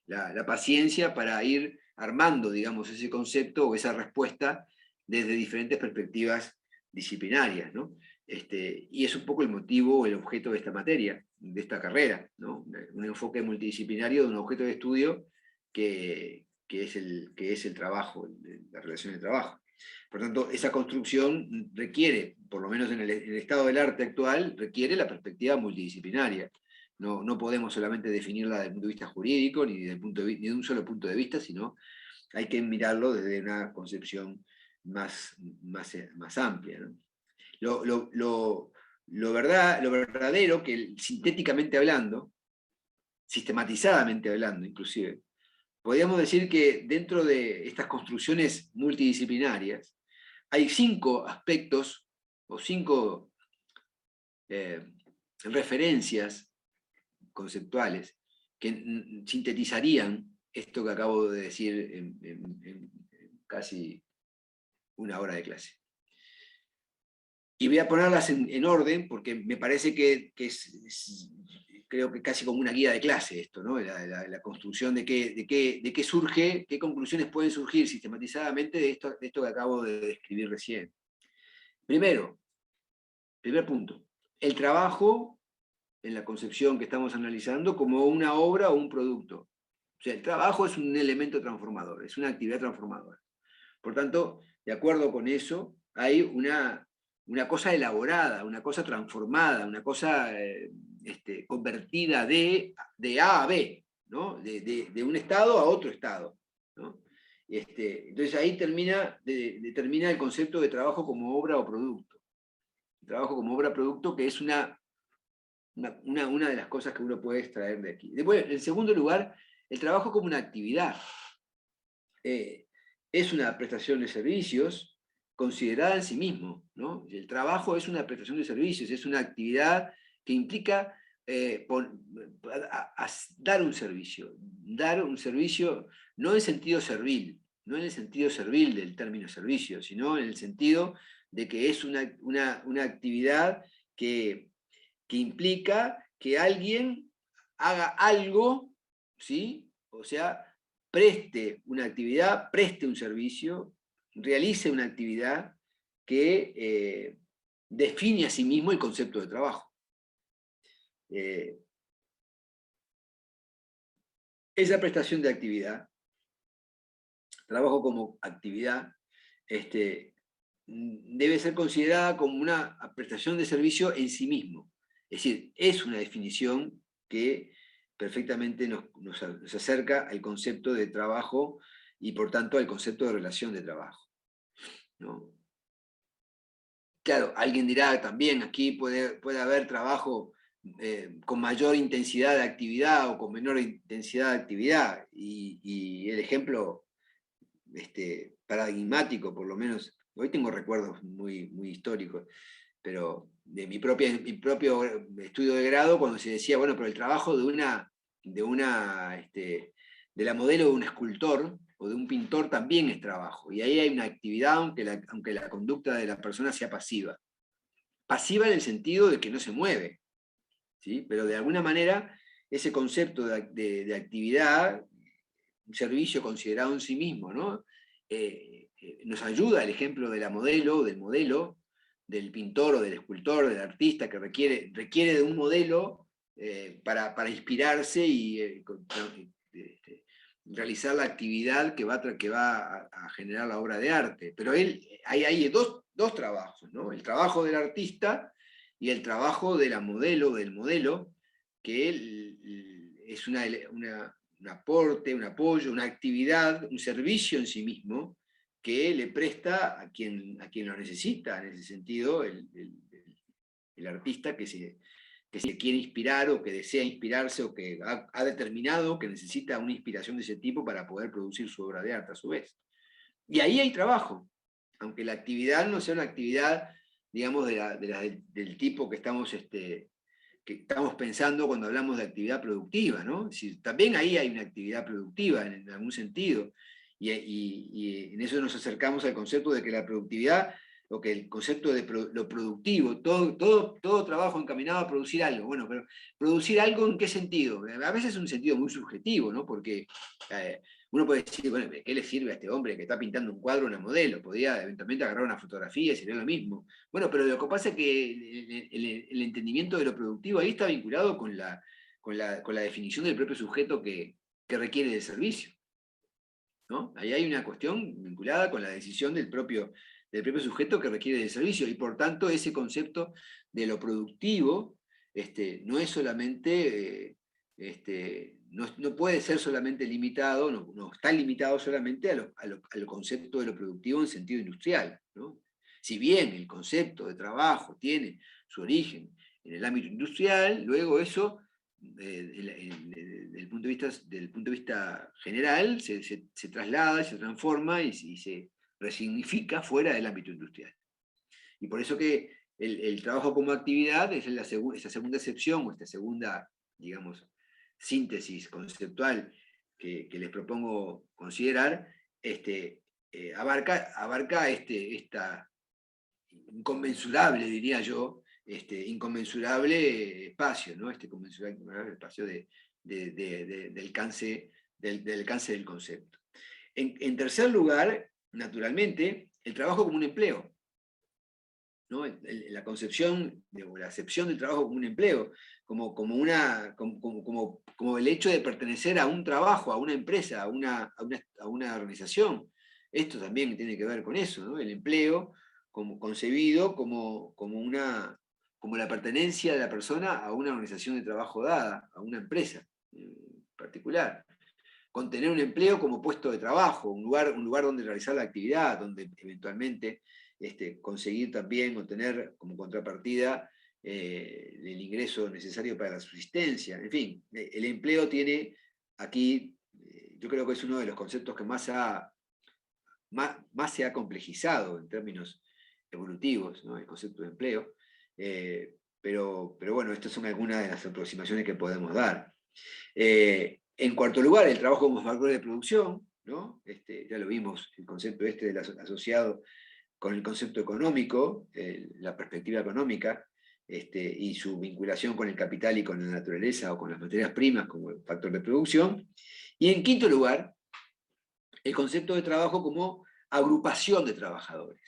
la paciencia para ir armando, digamos, ese concepto o esa respuesta desde diferentes perspectivas disciplinarias, ¿no? Y es un poco el motivo, el objeto de esta materia, de esta carrera, ¿no? Un enfoque multidisciplinario de un objeto de estudio que es el trabajo, la relación de trabajo. Por tanto, esa construcción requiere, por lo menos en el estado del arte actual, requiere la perspectiva multidisciplinaria. No podemos solamente definirla desde el punto de vista jurídico, ni de un solo punto de vista, sino hay que mirarlo desde una concepción más amplia, ¿no? Lo verdadero, que sintéticamente hablando, sistematizadamente hablando inclusive, podríamos decir que dentro de estas construcciones multidisciplinarias hay 5 aspectos o 5 referencias conceptuales que sintetizarían esto que acabo de decir en casi una hora de clase. Y voy a ponerlas en orden porque me parece que creo que casi como una guía de clase esto, ¿no? La construcción de qué surge, qué conclusiones pueden surgir sistematizadamente de esto que acabo de describir recién. Primer punto, el trabajo en la concepción que estamos analizando como una obra o un producto. O sea, el trabajo es un elemento transformador, es una actividad transformadora. Por tanto, de acuerdo con eso, hay una cosa elaborada, una cosa transformada, una cosa convertida de A a B, ¿no? De un estado a otro estado, ¿no? Entonces ahí determina el concepto de trabajo como obra o producto. El trabajo como obra o producto, que es una de las cosas que uno puede extraer de aquí. Después, en segundo lugar, el trabajo como una actividad. Es una prestación de servicios considerada en sí mismo, ¿no? El trabajo es una prestación de servicios, es una actividad que implica dar un servicio no en sentido servil, no en el sentido servil del término servicio, sino en el sentido de que es una actividad que implica que alguien haga algo, ¿sí? O sea, preste una actividad, preste un servicio, realice una actividad que define a sí mismo el concepto de trabajo. Esa prestación de actividad, trabajo como actividad, debe ser considerada como una prestación de servicio en sí mismo. Es decir, es una definición que perfectamente nos acerca al concepto de trabajo y por tanto al concepto de relación de trabajo, ¿no? Claro, alguien dirá también, aquí puede haber trabajo con mayor intensidad de actividad o con menor intensidad de actividad, y el ejemplo paradigmático, por lo menos, hoy tengo recuerdos muy históricos, pero de mi propio estudio de grado, cuando se decía, bueno, pero el trabajo de la modelo de un escultor o de un pintor también es trabajo, y ahí hay una actividad, aunque la conducta de la persona sea pasiva. Pasiva en el sentido de que no se mueve, ¿sí? Pero de alguna manera ese concepto de actividad, un servicio considerado en sí mismo, ¿no? Nos ayuda el ejemplo de la modelo, del modelo, del pintor o del escultor, del artista, que requiere de un modelo para inspirarse y realizar la actividad que va a generar la obra de arte. Pero hay dos trabajos, ¿no? El trabajo del artista y el trabajo de la modelo, del modelo, que es un aporte, un apoyo, una actividad, un servicio en sí mismo que le presta a quien lo necesita. En ese sentido, el artista que se quiere inspirar o que desea inspirarse o que ha determinado que necesita una inspiración de ese tipo para poder producir su obra de arte a su vez. Y ahí hay trabajo. aunque la actividad no sea una actividad, digamos, del tipo que estamos pensando cuando hablamos de actividad productiva, ¿no? Es decir, también ahí hay una actividad productiva en algún sentido, y en eso nos acercamos al concepto de que la productividad, o que el concepto de lo productivo, todo trabajo encaminado a producir algo. Bueno, pero ¿producir algo en qué sentido? A veces es un sentido muy subjetivo, ¿no? Porque uno puede decir, bueno, ¿qué le sirve a este hombre que está pintando un cuadro, una modelo? Podría eventualmente agarrar una fotografía y sería lo mismo. Bueno, pero lo que pasa es que el entendimiento de lo productivo ahí está vinculado con la definición del propio sujeto que requiere del servicio, ¿no? Ahí hay una cuestión vinculada con la decisión del propio sujeto que requiere del servicio, y por tanto ese concepto de lo productivo no es solamente, no puede ser solamente limitado, no está limitado solamente al concepto de lo productivo en sentido industrial, ¿no? Si bien el concepto de trabajo tiene su origen en el ámbito industrial, luego eso del punto de vista general, se traslada, se transforma y se resignifica fuera del ámbito industrial. Y por eso que el trabajo como actividad es esta segunda excepción, o esta segunda, digamos, síntesis conceptual que les propongo considerar, abarca esta inconmensurable, diría yo, inconmensurable espacio, ¿no? Este inconmensurable espacio del alcance del concepto. En tercer lugar, naturalmente, el trabajo como un empleo, ¿no? La concepción, o la acepción del trabajo como un empleo, como el hecho de pertenecer a un trabajo, a una empresa, a una organización. Esto también tiene que ver con eso, ¿no? El empleo concebido como la pertenencia de la persona a una organización de trabajo dada, a una empresa particular. Con tener un empleo como puesto de trabajo, un lugar donde realizar la actividad, donde eventualmente conseguir también obtener como contrapartida el ingreso necesario para la subsistencia. En fin, el empleo tiene aquí, yo creo que es uno de los conceptos que más se ha complejizado en términos evolutivos, ¿no? El concepto de empleo. Pero bueno, estas son algunas de las aproximaciones que podemos dar. En cuarto lugar, el trabajo como factor de producción, ¿no? Ya lo vimos, el concepto asociado con el concepto económico, la perspectiva económica, y su vinculación con el capital y con la naturaleza o con las materias primas como el factor de producción. Y en quinto lugar, el concepto de trabajo como agrupación de trabajadores.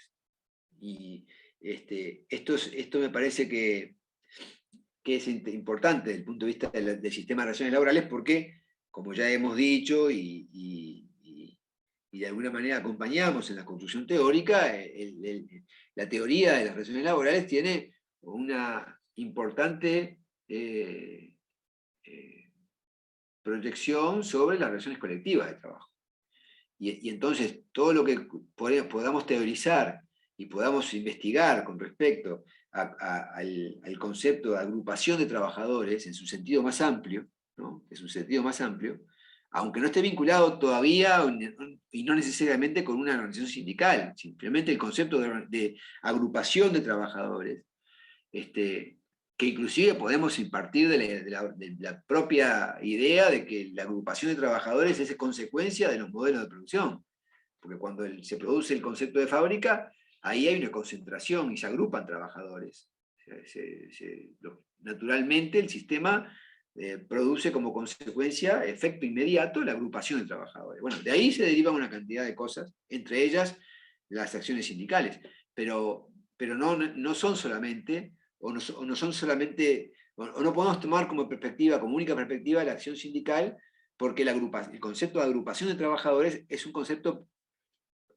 Y esto me parece que es importante desde el punto de vista del sistema de relaciones laborales, porque, como ya hemos dicho, y de alguna manera acompañamos en la construcción teórica, la teoría de las relaciones laborales tiene una importante proyección sobre las relaciones colectivas de trabajo. Y entonces, todo lo que podamos teorizar y podamos investigar con respecto al concepto de agrupación de trabajadores en su sentido más amplio, ¿no? Es un sentido más amplio, aunque no esté vinculado todavía y no necesariamente con una organización sindical, simplemente el concepto de agrupación de trabajadores, que inclusive podemos impartir de la propia idea de que la agrupación de trabajadores es consecuencia de los modelos de producción. Porque cuando se produce el concepto de fábrica, ahí hay una concentración y se agrupan trabajadores. Naturalmente el sistema produce como consecuencia, efecto inmediato, la agrupación de trabajadores. Bueno, de ahí se derivan una cantidad de cosas, entre ellas las acciones sindicales. Pero no son solamente, o no son solamente, o no podemos tomar como única perspectiva la acción sindical, porque el concepto de agrupación de trabajadores es un concepto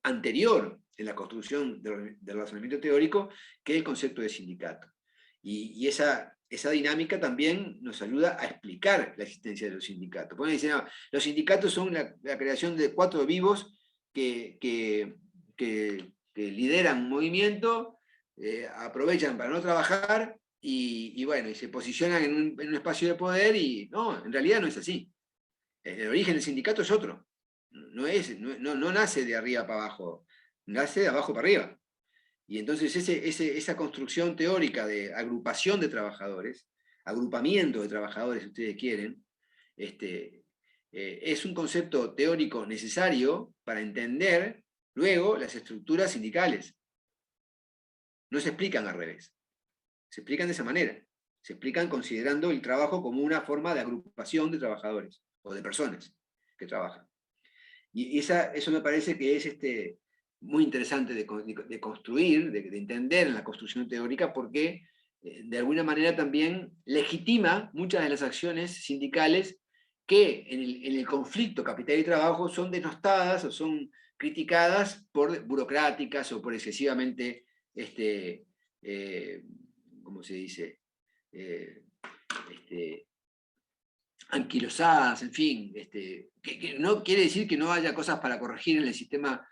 anterior en la construcción del razonamiento teórico que el concepto de sindicato. Y esa dinámica también nos ayuda a explicar la existencia de los sindicatos. Pueden decir, no, los sindicatos son la creación de 4 vivos que lideran un movimiento, aprovechan para no trabajar y bueno, y se posicionan en un espacio de poder, y no, en realidad no es así. El origen del sindicato es otro. No nace de arriba para abajo. nace de abajo para arriba. Y entonces esa construcción teórica de agrupación de trabajadores, agrupamiento de trabajadores, si ustedes quieren, es un concepto teórico necesario para entender luego las estructuras sindicales. No se explican al revés, se explican de esa manera. Se explican considerando el trabajo como una forma de agrupación de trabajadores o de personas que trabajan. Y eso me parece que es muy interesante de construir, de entender en la construcción teórica, porque de alguna manera también legitima muchas de las acciones sindicales que en el conflicto capital y trabajo son denostadas o son criticadas por burocráticas o por excesivamente, ¿cómo se dice? Anquilosadas, en fin, que no quiere decir que no haya cosas para corregir en el sistema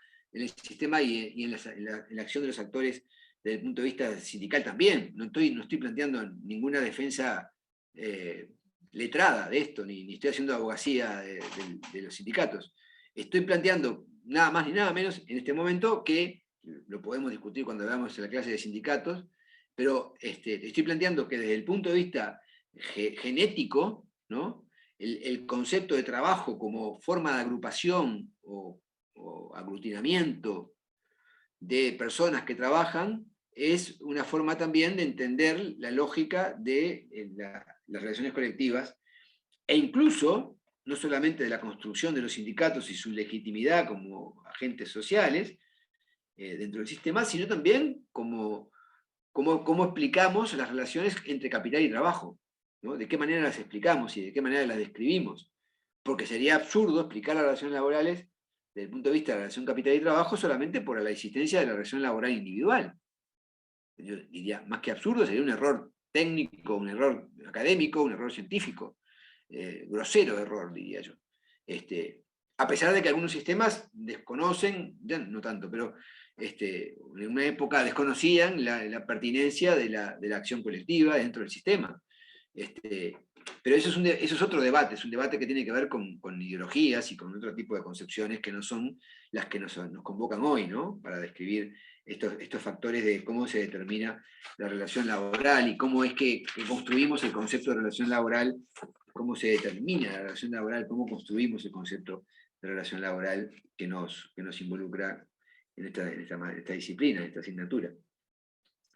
y en la acción de los actores desde el punto de vista sindical también. No estoy planteando ninguna defensa letrada de esto, ni estoy haciendo abogacía de los sindicatos. Estoy planteando nada más ni nada menos en este momento que, lo podemos discutir cuando hablamos de la clase de sindicatos, pero estoy planteando que desde el punto de vista genético, ¿no? El concepto de trabajo como forma de agrupación o aglutinamiento de personas que trabajan es una forma también de entender la lógica de las relaciones colectivas e incluso, no solamente de la construcción de los sindicatos y su legitimidad como agentes sociales dentro del sistema, sino también cómo explicamos las relaciones entre capital y trabajo, ¿no? De qué manera las explicamos y de qué manera las describimos. Porque sería absurdo explicar las relaciones laborales desde el punto de vista de la relación capital y trabajo solamente por la existencia de la relación laboral individual. Yo diría, más que absurdo, sería un error técnico, un error académico, un error científico. Grosero error, diría yo. A pesar de que algunos sistemas desconocen, ya no tanto, pero en una época desconocían la pertinencia de la acción colectiva dentro del sistema. Pero eso es otro debate, es un debate que tiene que ver con ideologías y con otro tipo de concepciones que no son las que nos convocan hoy, ¿no? Para describir estos factores de cómo se determina la relación laboral y cómo es que construimos el concepto de relación laboral, cómo se determina la relación laboral, cómo construimos el concepto de relación laboral que nos involucra en esta disciplina, en esta asignatura.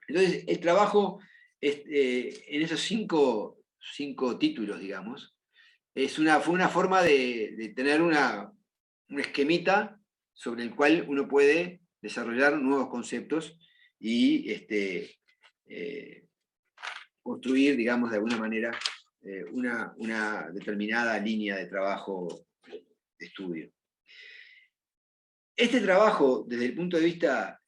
Entonces, el trabajo en esos cinco títulos, digamos, fue una forma de tener un esquemita sobre el cual uno puede desarrollar nuevos conceptos y construir, digamos, de alguna manera, una determinada línea de trabajo de estudio. Este trabajo, desde el punto de vista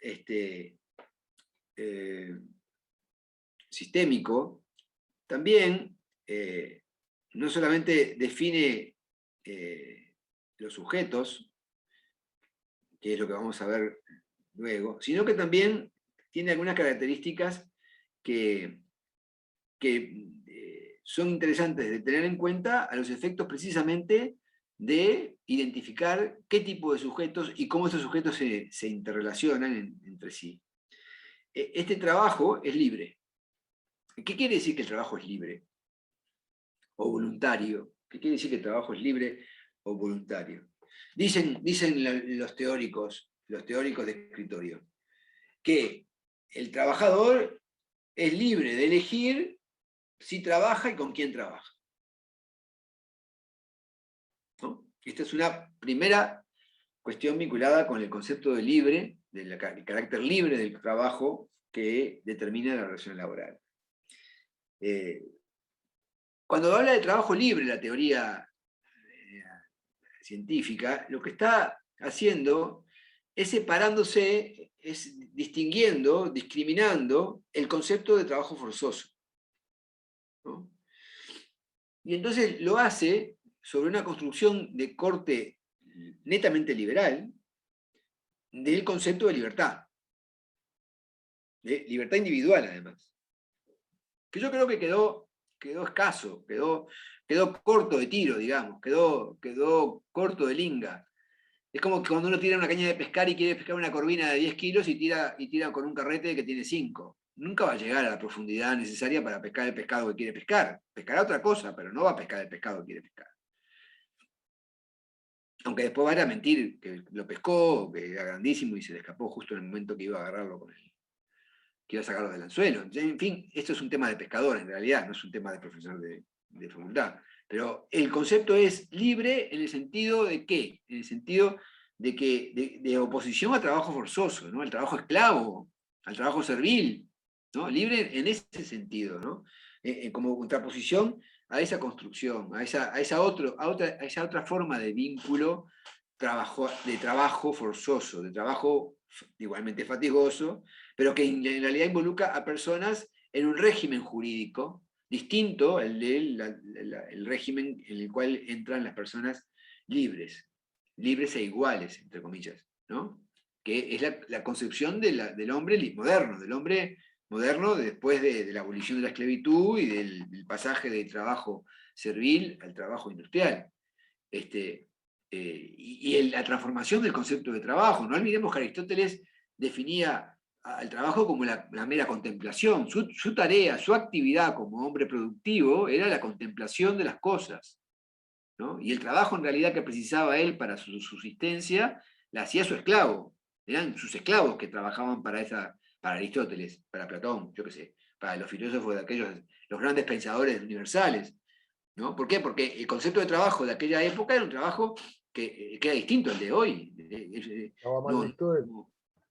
sistémico, también no solamente define los sujetos, que es lo que vamos a ver luego, sino que también tiene algunas características que son interesantes de tener en cuenta a los efectos precisamente de identificar qué tipo de sujetos y cómo estos sujetos se interrelacionan entre sí. Este trabajo es libre. ¿Qué quiere decir que el trabajo es libre? O voluntario. ¿Qué quiere decir que el trabajo es libre o voluntario? Dicen los teóricos de escritorio, que el trabajador es libre de elegir si trabaja y con quién trabaja. ¿No? Esta es una primera cuestión vinculada con el concepto de libre, del carácter libre del trabajo que determina la relación laboral. Cuando habla de trabajo libre, la teoría científica, lo que está haciendo es separándose, es distinguiendo, discriminando el concepto de trabajo forzoso, ¿no? Y entonces lo hace sobre una construcción de corte netamente liberal del concepto de libertad individual además, que yo creo que quedó escaso, quedó corto de tiro, digamos, quedó corto de linga. Es como que cuando uno tira una caña de pescar y quiere pescar una corvina de 10 kilos y tira con un carrete que tiene 5. Nunca va a llegar a la profundidad necesaria para pescar el pescado que quiere pescar. Pescará otra cosa, pero no va a pescar el pescado que quiere pescar. Aunque después va a ir a mentir que lo pescó, que era grandísimo y se le escapó justo en el momento que iba a agarrarlo con él, que iba a sacarlo del anzuelo. En fin, esto es un tema de pescador en realidad, no es un tema de profesor de facultad. Pero el concepto es libre en el sentido de qué? En el sentido de que de oposición al trabajo forzoso, ¿no? Al trabajo esclavo, al trabajo servil, ¿no? Libre en ese sentido, ¿no? Como contraposición a esa construcción, a esa otra forma de vínculo de trabajo forzoso, de trabajo igualmente fatigoso, pero que en realidad involucra a personas en un régimen jurídico distinto al del régimen en el cual entran las personas libres, libres e iguales, entre comillas, ¿no? Que es la concepción del hombre moderno, del hombre moderno después de la abolición de la esclavitud y del pasaje del trabajo servil al trabajo industrial. La transformación del concepto de trabajo. No olvidemos que Aristóteles definía al trabajo como la mera contemplación. Su tarea, su actividad como hombre productivo era la contemplación de las cosas, ¿no? Y el trabajo en realidad que precisaba él para su subsistencia, la hacía su esclavo. Eran sus esclavos que trabajaban para Aristóteles, para Platón, yo qué sé, para los filósofos de aquellos, los grandes pensadores universales, ¿no? ¿Por qué? Porque el concepto de trabajo de aquella época era un trabajo que era distinto al de hoy. Estaba mal No, visto.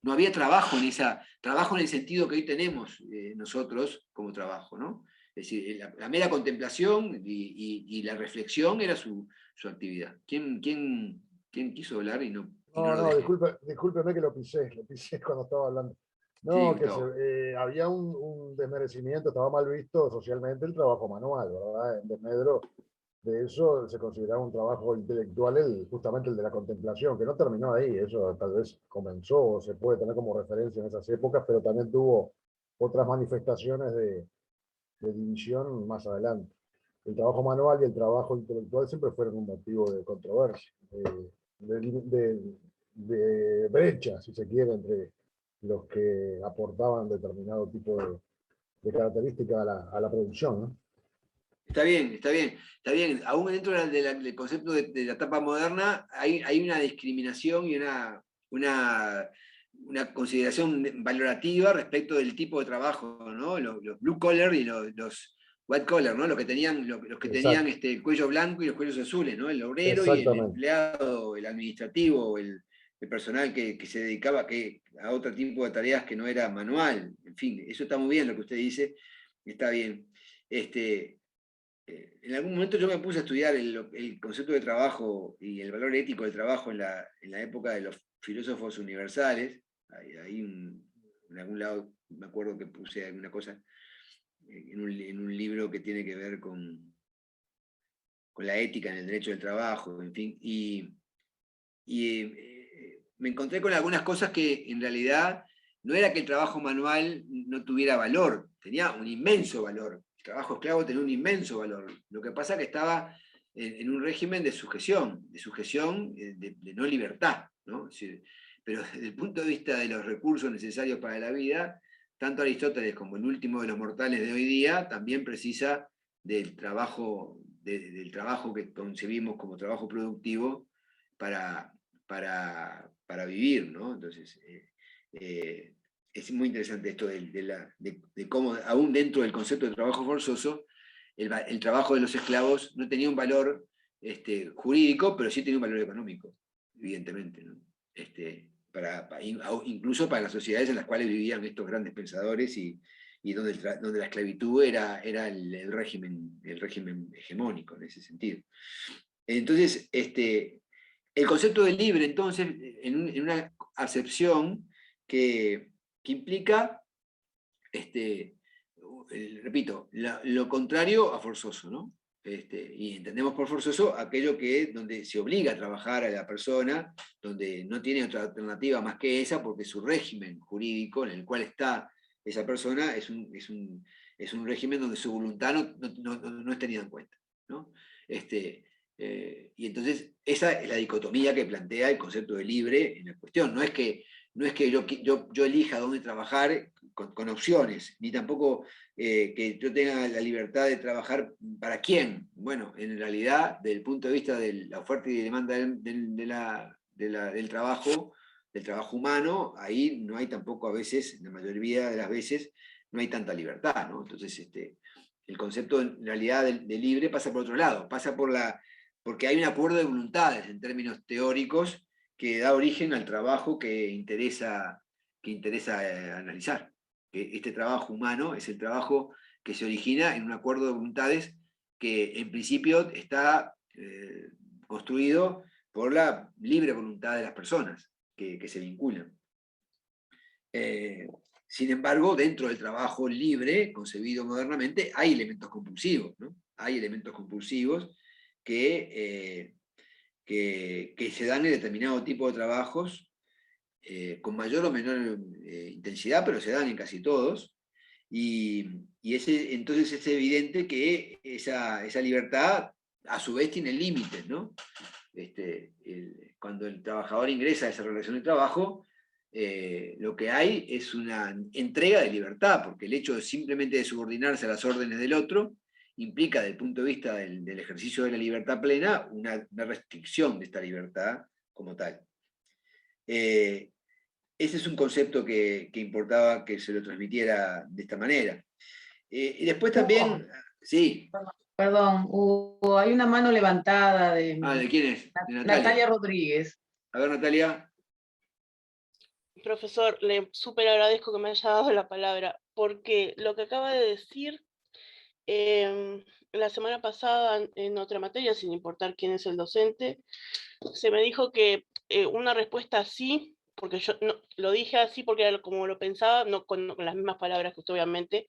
no había trabajo en el sentido que hoy tenemos nosotros como trabajo, ¿no? Es decir, la mera contemplación y la reflexión era su actividad. ¿Quién quiso hablar y no No, lo no, dejé? discúlpeme que lo pisé cuando estaba hablando. Sí, No, Gustavo. había un desmerecimiento, estaba mal visto socialmente el trabajo manual, ¿verdad? En desmedro de eso se consideraba un trabajo intelectual, justamente el de la contemplación, que no terminó ahí, eso tal vez comenzó, o se puede tener como referencia en esas épocas, pero también tuvo otras manifestaciones de división más adelante. El trabajo manual y el trabajo intelectual siempre fueron un motivo de controversia, de, de, de brecha, si se quiere, entre los que aportaban determinado tipo de característica a la producción, ¿no? Está bien, está bien, está bien. Aún dentro del concepto de la etapa moderna hay una discriminación y una consideración valorativa respecto del tipo de trabajo, ¿no? Los blue collar y los white collar, ¿no? Los que tenían Exacto, el cuello blanco y los cuellos azules, ¿no? El obrero y el exactamente. empleado, el administrativo, el personal que se dedicaba a otro tipo de tareas que no era manual. En fin, eso está muy bien lo que usted dice, está bien. En algún momento yo me puse a estudiar el concepto de trabajo y el valor ético del trabajo en la época de los filósofos universales. En algún lado me acuerdo que puse alguna cosa en un libro que tiene que ver con la ética en el derecho del trabajo, en fin. Me encontré con algunas cosas que en realidad no era que el trabajo manual no tuviera valor, tenía un inmenso valor. El trabajo esclavo tenía un inmenso valor. Lo que pasa es que estaba en un régimen de sujeción de no libertad, ¿no? Es decir, pero desde el punto de vista de los recursos necesarios para la vida, tanto Aristóteles como el último de los mortales de hoy día también precisa del trabajo que concebimos como trabajo productivo para, para vivir, ¿no? Entonces, es muy interesante esto de cómo, aún dentro del concepto de trabajo forzoso, el trabajo de los esclavos no tenía un valor jurídico, pero sí tenía un valor económico, evidentemente, ¿no? Incluso para las sociedades en las cuales vivían estos grandes pensadores y donde la esclavitud era el régimen hegemónico en ese sentido. Entonces, el concepto de libre, entonces, en una acepción que implica, repito, lo contrario a forzoso, ¿no? Y entendemos por forzoso aquello donde se obliga a trabajar a la persona, donde no tiene otra alternativa más que esa, porque su régimen jurídico en el cual está esa persona es un régimen donde su voluntad no es tenida en cuenta, ¿no? Y entonces esa es la dicotomía que plantea el concepto de libre en la cuestión. No es que yo elija dónde trabajar con opciones, ni tampoco que yo tenga la libertad de trabajar para quién. Bueno, en realidad, desde el punto de vista de la oferta y demanda del trabajo humano, ahí no hay tampoco a veces, la mayoría de las veces, no hay tanta libertad, ¿no? Entonces, el concepto en realidad de libre pasa por otro lado, porque hay un acuerdo de voluntades en términos teóricos que da origen al trabajo que interesa analizar. Este trabajo humano es el trabajo que se origina en un acuerdo de voluntades que en principio está construido por la libre voluntad de las personas que se vinculan. Sin embargo, dentro del trabajo libre, concebido modernamente, hay elementos compulsivos, ¿no? Hay elementos compulsivos que se dan en determinado tipo de trabajos, con mayor o menor intensidad, pero se dan en casi todos, entonces es evidente que esa libertad a su vez tiene límites, ¿no? Cuando el trabajador ingresa a esa relación de trabajo, lo que hay es una entrega de libertad, porque el hecho simplemente de subordinarse a las órdenes del otro implica, desde el punto de vista del ejercicio de la libertad plena, una restricción de esta libertad como tal. Ese es un concepto que importaba que se lo transmitiera de esta manera. Y después también, sí. Perdón, hay una mano levantada ¿de quién es? De Natalia Rodríguez. A ver, Natalia. Profesor, le súper agradezco que me haya dado la palabra, porque lo que acaba de decir, la semana pasada en otra materia, sin importar quién es el docente, se me dijo que una respuesta así, porque yo no, lo dije así porque era como lo pensaba, no con las mismas palabras que usted obviamente,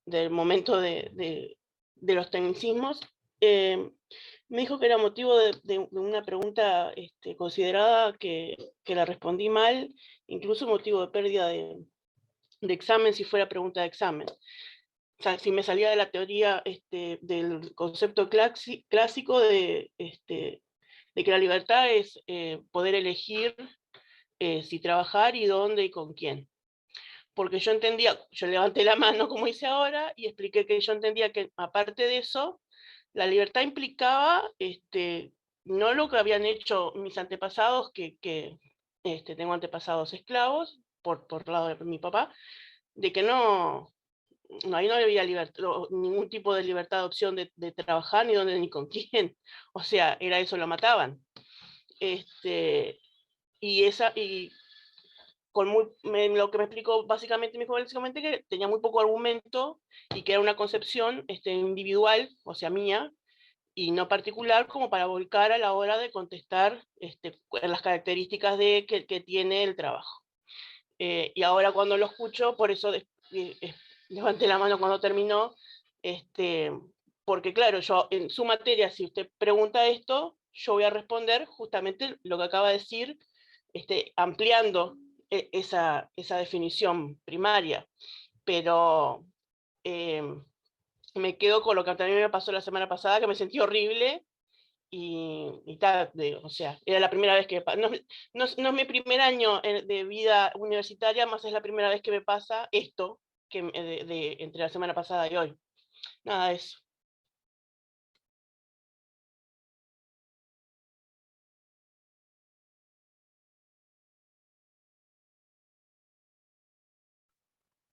del momento de los tecnicismos, me dijo que era motivo de una pregunta considerada que la respondí mal, incluso motivo de pérdida de examen si fuera pregunta de examen. O sea, si me salía de la teoría del concepto clásico de que la libertad es poder elegir si trabajar y dónde y con quién. Porque yo entendía, yo levanté la mano como hice ahora y expliqué que yo entendía que aparte de eso, la libertad implicaba no lo que habían hecho mis antepasados, que tengo antepasados esclavos, por lado de mi papá, de que ahí no había ningún tipo de libertad de opción de trabajar, ni dónde ni con quién. O sea, era eso, lo mataban. Y lo que me explicó básicamente mi joven, que tenía muy poco argumento y que era una concepción individual, o sea, mía, y no particular, como para volcar a la hora de contestar las características que tiene el trabajo. Y ahora cuando lo escucho, por eso levanté la mano cuando terminó, porque claro, yo en su materia, si usted pregunta esto, yo voy a responder justamente lo que acaba de decir, ampliando esa definición primaria. Pero me quedo con lo que también me pasó la semana pasada, que me sentí horrible, y tal, o sea, era la primera vez que no es mi primer año de vida universitaria, más es la primera vez que me pasa esto entre la semana pasada y hoy. Nada de eso.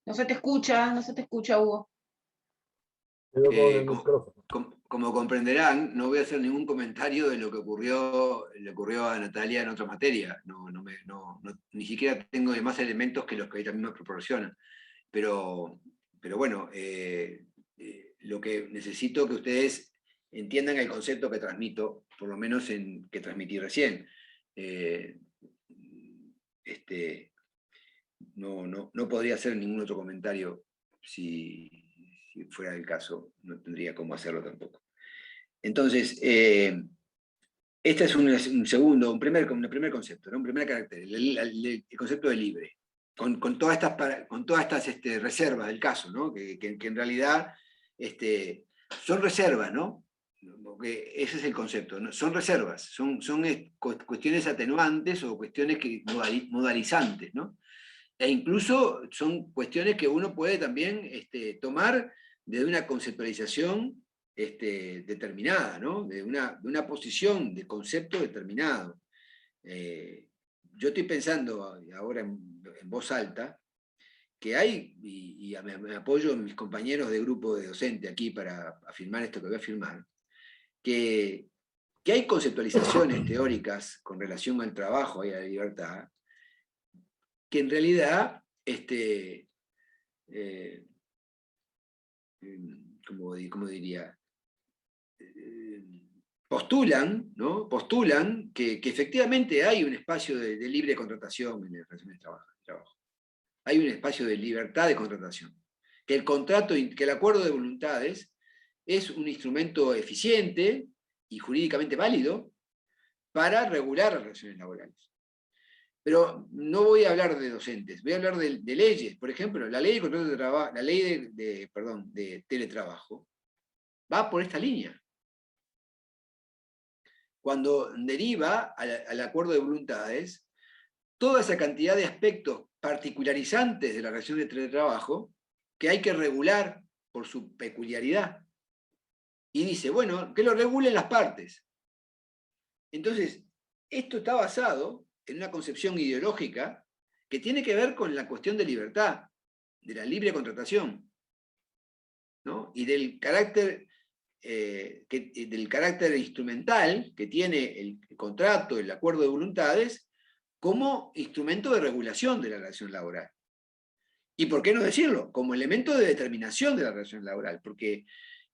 No se te escucha, Hugo. Como comprenderán, no voy a hacer ningún comentario de lo que le ocurrió a Natalia en otra materia. Ni siquiera tengo más elementos que los que ella misma proporciona. Pero bueno, lo que necesito que ustedes entiendan el concepto que transmito, por lo menos que transmití recién. No podría hacer ningún otro comentario si fuera el caso, no tendría cómo hacerlo tampoco. Entonces, este es un primer concepto, ¿no? Un primer carácter, el concepto de libre, con todas estas reservas del caso, ¿no? que en realidad son reservas, ¿no? porque ese es el concepto, ¿no? Son reservas, son cuestiones atenuantes o cuestiones modalizantes, ¿no? E incluso son cuestiones que uno puede también tomar desde una conceptualización determinada, ¿no? De una posición de concepto determinado. Yo estoy pensando ahora en voz alta, que hay, y me apoyo en mis compañeros de grupo de docente aquí para afirmar esto que voy a afirmar, que hay conceptualizaciones teóricas con relación al trabajo y a la libertad, que en realidad, ¿cómo diría? Postulan, ¿no? Postulan que efectivamente hay un espacio de libre contratación en las relaciones de trabajo. Hay un espacio de libertad de contratación. Que el acuerdo de voluntades es un instrumento eficiente y jurídicamente válido para regular las relaciones laborales. Pero no voy a hablar de docentes, voy a hablar de leyes. Por ejemplo, la ley de contrato de trabajo, la ley de teletrabajo va por esta línea. Cuando deriva al acuerdo de voluntades, toda esa cantidad de aspectos particularizantes de la relación de teletrabajo que hay que regular por su peculiaridad. Y dice, bueno, que lo regulen las partes. Entonces, esto está basado en una concepción ideológica que tiene que ver con la cuestión de libertad, de la libre contratación, ¿no? Y del carácter instrumental que tiene el contrato, el acuerdo de voluntades, como instrumento de regulación de la relación laboral. Y por qué no decirlo, como elemento de determinación de la relación laboral, porque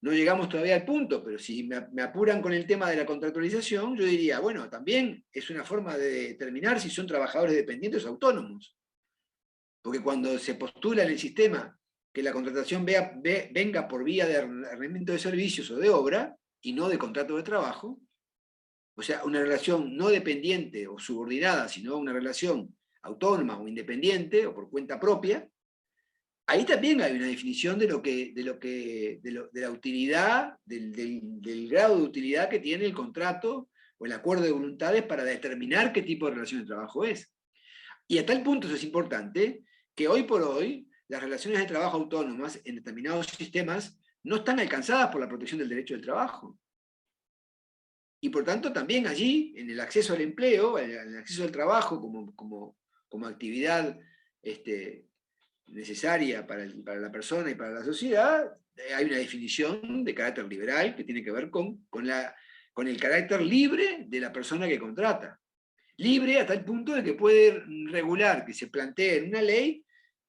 no llegamos todavía al punto, pero si me apuran con el tema de la contractualización, yo diría, bueno, también es una forma de determinar si son trabajadores dependientes o autónomos. Porque cuando se postula en el sistema que la contratación venga por vía de arrendamiento de servicios o de obra, y no de contrato de trabajo, o sea, una relación no dependiente o subordinada, sino una relación autónoma o independiente o por cuenta propia, ahí también hay una definición de la utilidad, del grado de utilidad que tiene el contrato o el acuerdo de voluntades para determinar qué tipo de relación de trabajo es. Y a tal punto eso es importante que hoy por hoy las relaciones de trabajo autónomas en determinados sistemas no están alcanzadas por la protección del derecho del trabajo. Y por tanto también allí, en el acceso al empleo, en el acceso al trabajo como actividad necesaria para la persona y para la sociedad, hay una definición de carácter liberal que tiene que ver con el carácter libre de la persona que contrata. Libre hasta el punto de que puede regular, que se plantee en una ley,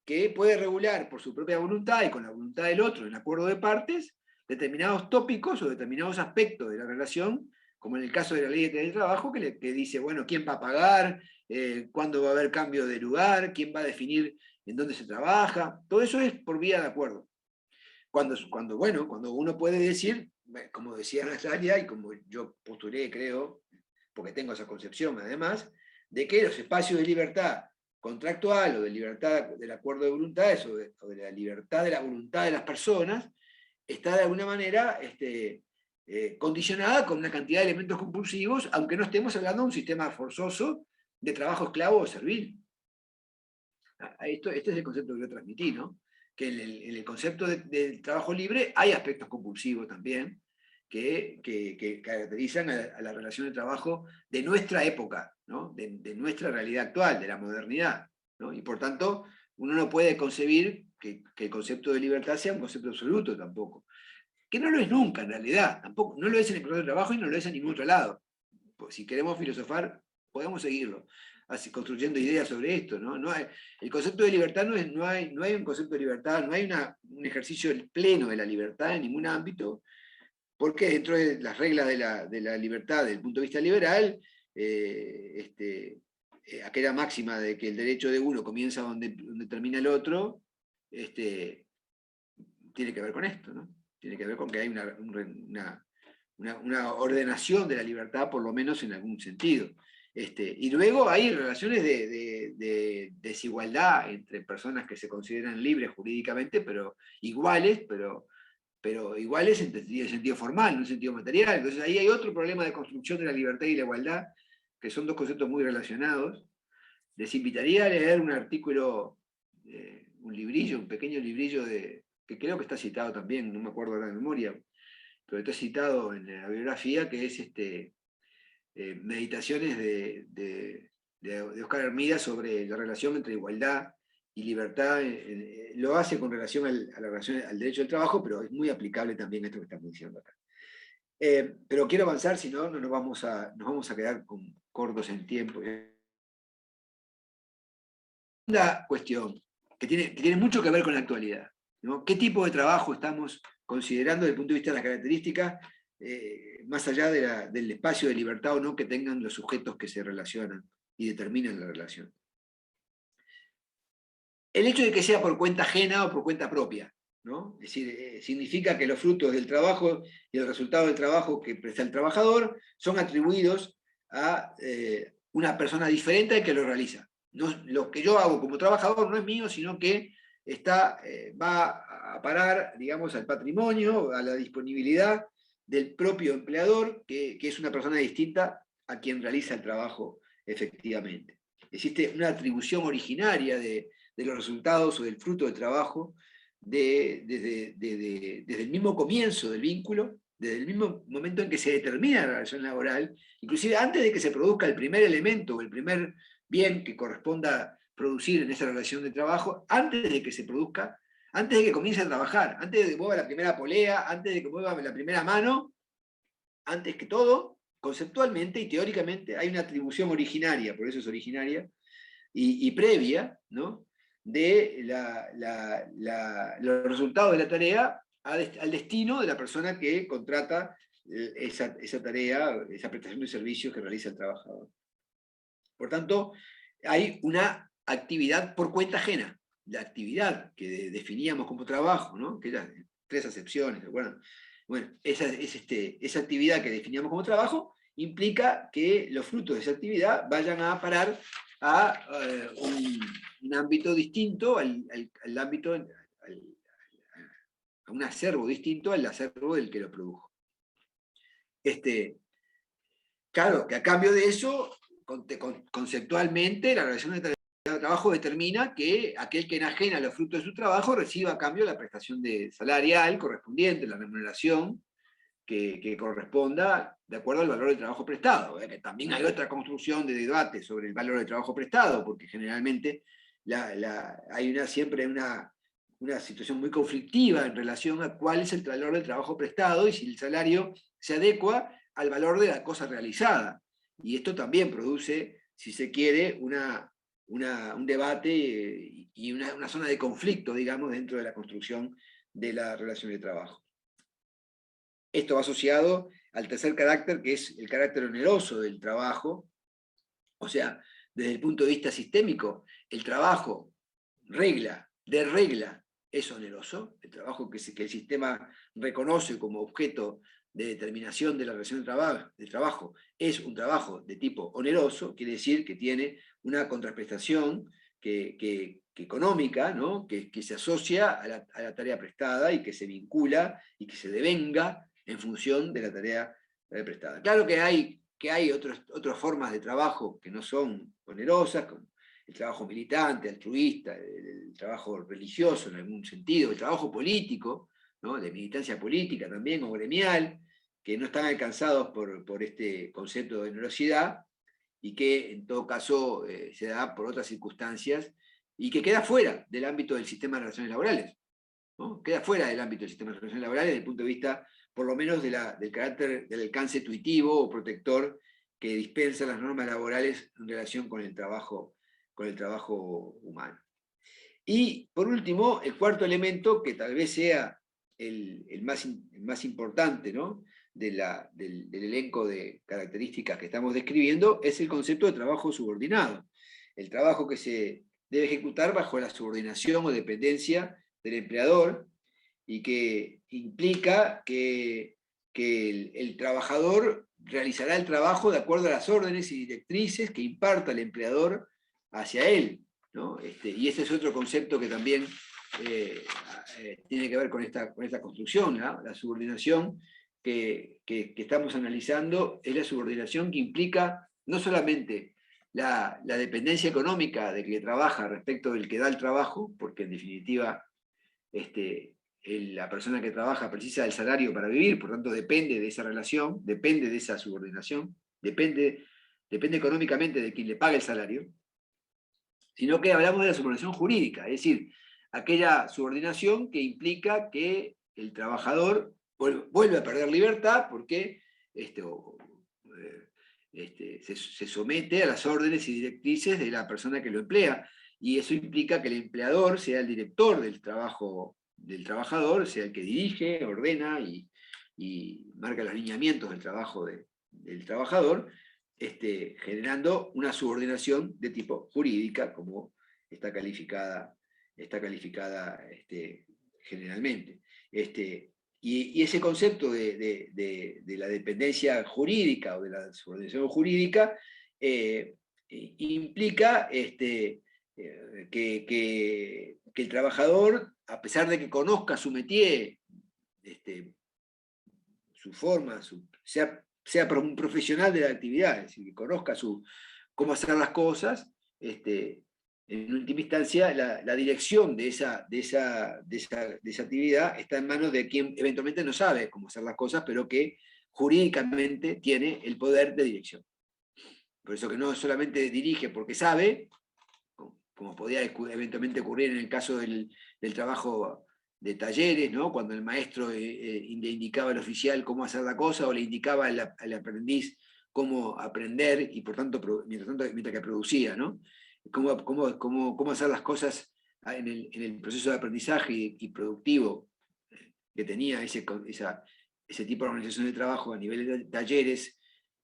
que puede regular por su propia voluntad y con la voluntad del otro, en acuerdo de partes, determinados tópicos o determinados aspectos de la relación, como en el caso de la ley de teletrabajo, que dice, bueno, quién va a pagar, cuándo va a haber cambio de lugar, quién va a definir en dónde se trabaja, todo eso es por vía de acuerdo. Cuando uno puede decir, como decía Natalia, y como yo postulé, creo, porque tengo esa concepción además, de que los espacios de libertad contractual o de libertad del acuerdo de voluntades o de la libertad de la voluntad de las personas está de alguna manera condicionada con una cantidad de elementos compulsivos, aunque no estemos hablando de un sistema forzoso de trabajo esclavo o servil. Este es el concepto que yo transmití, ¿no? Que en el concepto del trabajo libre hay aspectos compulsivos también que caracterizan a la relación de trabajo de nuestra época, ¿no? de nuestra realidad actual, de la modernidad, ¿no? Y por tanto, uno no puede concebir que el concepto de libertad sea un concepto absoluto tampoco. Que no lo es nunca en realidad, tampoco, no lo es en el contrato de trabajo y no lo es en ningún otro lado. Pues, si queremos filosofar, podemos seguirlo, así, construyendo ideas sobre esto, ¿no? El concepto de libertad no hay un concepto de libertad, no hay un ejercicio pleno de la libertad en ningún ámbito, porque dentro de las reglas de la libertad desde el punto de vista liberal, aquella máxima de que el derecho de uno comienza donde termina el otro, tiene que ver con esto, ¿no? Tiene que ver con que hay una ordenación de la libertad, por lo menos en algún sentido. Y luego hay relaciones de desigualdad entre personas que se consideran libres jurídicamente, pero iguales, pero pero iguales en sentido formal, no en sentido material. Entonces ahí hay otro problema de construcción de la libertad y la igualdad, que son dos conceptos muy relacionados. Les invitaría a leer un artículo, un librillo, un pequeño librillo que creo que está citado también, no me acuerdo ahora de memoria, pero está citado en la biografía, que es Meditaciones de Oscar Hermida sobre la relación entre igualdad y libertad. Lo hace con relación al derecho del trabajo, pero es muy aplicable también a esto que estamos diciendo acá. Pero quiero avanzar, si no, nos vamos a quedar cortos en tiempo. Segunda cuestión, que tiene mucho que ver con la actualidad, ¿no? ¿Qué tipo de trabajo estamos considerando desde el punto de vista de las características, más allá del espacio de libertad o no que tengan los sujetos que se relacionan y determinan la relación? El hecho de que sea por cuenta ajena o por cuenta propia, ¿no? Es decir, significa que los frutos del trabajo y el resultado del trabajo que presta el trabajador son atribuidos a una persona diferente al que lo realiza. No, lo que yo hago como trabajador no es mío, sino que va a parar, digamos, al patrimonio, a la disponibilidad del propio empleador, que es una persona distinta a quien realiza el trabajo efectivamente. Existe una atribución originaria de los resultados o del fruto del trabajo desde el mismo comienzo del vínculo, desde el mismo momento en que se determina la relación laboral, inclusive antes de que se produzca el primer elemento o el primer bien que corresponda producir en esa relación de trabajo, antes de que se produzca, antes de que comience a trabajar, antes de que mueva la primera polea, antes de que mueva la primera mano, antes que todo, conceptualmente y teóricamente hay una atribución originaria, por eso es originaria, y previa, ¿no?, de los resultados de la tarea al destino de la persona que contrata esa tarea, esa prestación de servicios que realiza el trabajador. Por tanto, hay una actividad por cuenta ajena. La actividad que definíamos como trabajo, ¿no?, que eran 3 acepciones, ¿de acuerdo? Bueno, esa actividad que definíamos como trabajo implica que los frutos de esa actividad vayan a parar a un ámbito distinto, a un acervo distinto al acervo del que lo produjo. Claro, que a cambio de eso, conceptualmente, la relación de trabajo determina que aquel que enajena los frutos de su trabajo reciba a cambio la prestación salarial correspondiente, la remuneración que corresponda de acuerdo al valor del trabajo prestado. Que también hay otra construcción de debate sobre el valor del trabajo prestado, porque generalmente hay siempre una situación muy conflictiva en relación a cuál es el valor del trabajo prestado y si el salario se adecua al valor de la cosa realizada. Y esto también produce, si se quiere, un debate y una zona de conflicto, digamos, dentro de la construcción de la relación de trabajo. Esto va asociado al tercer carácter, que es el carácter oneroso del trabajo. O sea, desde el punto de vista sistémico, el trabajo, de regla, es oneroso. El trabajo que el sistema reconoce como objeto de determinación de la relación de trabajo es un trabajo de tipo oneroso, quiere decir que tiene una contraprestación económica, ¿no?, que se asocia a la tarea prestada y que se vincula y que se devenga en función de la tarea prestada. Claro que hay otras formas de trabajo que no son onerosas, como el trabajo militante, altruista, el trabajo religioso en algún sentido, el trabajo político, ¿no?, de militancia política también, o gremial, que no están alcanzados por este concepto de onerosidad y que en todo caso se da por otras circunstancias y que queda fuera del ámbito del sistema de relaciones laborales, ¿no? Queda fuera del ámbito del sistema de relaciones laborales desde el punto de vista, por lo menos, del carácter del alcance tuitivo o protector que dispensa las normas laborales en relación con el trabajo humano. Y, por último, el cuarto elemento, que tal vez sea el más importante, ¿no?, del elenco de características que estamos describiendo, es el concepto de trabajo subordinado. El trabajo que se debe ejecutar bajo la subordinación o dependencia del empleador y que implica que el trabajador realizará el trabajo de acuerdo a las órdenes y directrices que imparta el empleador hacia él, ¿no? Y ese es otro concepto que también tiene que ver con esta construcción, ¿no? La subordinación que estamos analizando es la subordinación que implica no solamente la dependencia económica del que trabaja respecto del que da el trabajo, porque en definitiva la persona que trabaja precisa del salario para vivir, por tanto depende de esa relación, depende de esa subordinación, depende económicamente de quien le paga el salario, sino que hablamos de la subordinación jurídica, es decir, aquella subordinación que implica que el trabajador vuelve a perder libertad porque se somete a las órdenes y directrices de la persona que lo emplea, y eso implica que el empleador sea el director del trabajo del trabajador, sea el que dirige, ordena y marca los lineamientos del trabajo del trabajador, generando una subordinación de tipo jurídica, como está calificada generalmente. Y ese concepto de la dependencia jurídica o de la subordinación jurídica implica que el trabajador, a pesar de que conozca su métier, su forma, sea un profesional de la actividad, es decir, que conozca cómo hacer las cosas, en última instancia la dirección de esa actividad está en manos de quien eventualmente no sabe cómo hacer las cosas, pero que jurídicamente tiene el poder de dirección. Por eso que no solamente dirige porque sabe, como podía eventualmente ocurrir en el caso del trabajo de talleres, ¿no? Cuando el maestro le indicaba al oficial cómo hacer la cosa, o le indicaba al aprendiz cómo aprender, y por tanto, mientras que producía, ¿no? Cómo hacer las cosas en el proceso de aprendizaje y productivo que tenía ese tipo de organización de trabajo a nivel de talleres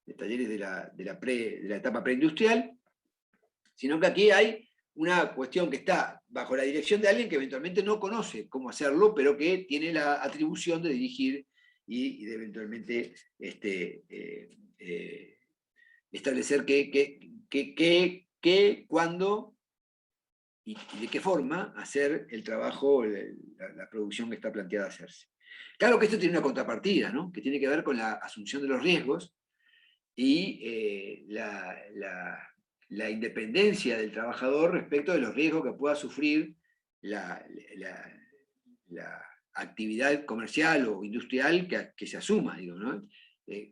de la etapa preindustrial, sino que aquí hay una cuestión que está bajo la dirección de alguien que eventualmente no conoce cómo hacerlo, pero que tiene la atribución de dirigir y de eventualmente establecer qué, cuándo y de qué forma hacer el trabajo, la producción que está planteada a hacerse. Claro que esto tiene una contrapartida, ¿no? Que tiene que ver con la asunción de los riesgos y la independencia del trabajador respecto de los riesgos que pueda sufrir la actividad comercial o industrial que se asuma, digo, ¿no?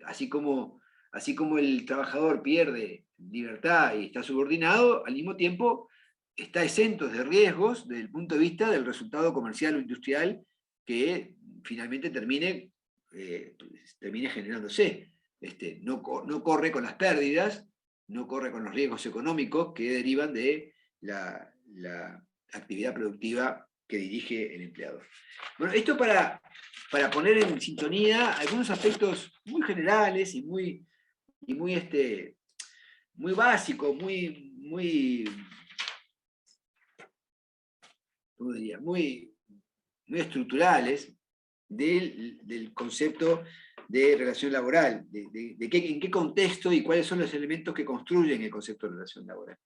Así como el trabajador pierde libertad y está subordinado, al mismo tiempo está exento de riesgos desde el punto de vista del resultado comercial o industrial que finalmente termine generándose. No corre con las pérdidas, no corre con los riesgos económicos que derivan de la actividad productiva que dirige el empleador. Bueno, esto para poner en sintonía algunos aspectos muy generales y muy básicos, ¿cómo diría? Muy estructurales del concepto de relación laboral, en qué contexto y cuáles son los elementos que construyen el concepto de relación laboral.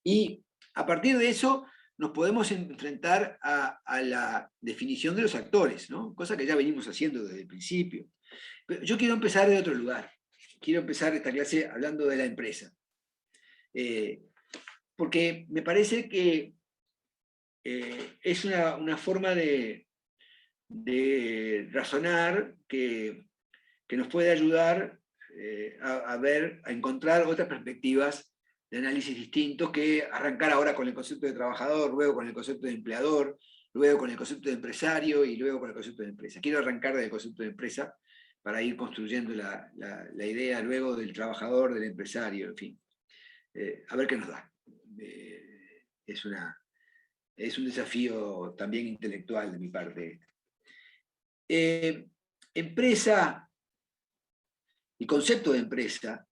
Y a partir de eso nos podemos enfrentar a la definición de los actores, ¿no? Cosa que ya venimos haciendo desde el principio. Pero yo quiero empezar de otro lugar. Quiero empezar esta clase hablando de la empresa. Porque me parece que es una forma de razonar que nos puede ayudar a encontrar otras perspectivas de análisis distintos que arrancar ahora con el concepto de trabajador, luego con el concepto de empleador, luego con el concepto de empresario y luego con el concepto de empresa. Quiero arrancar del concepto de empresa para ir construyendo la idea luego del trabajador, del empresario, en fin. A ver qué nos da. Es un desafío también intelectual de mi parte. Empresa, el concepto de empresa,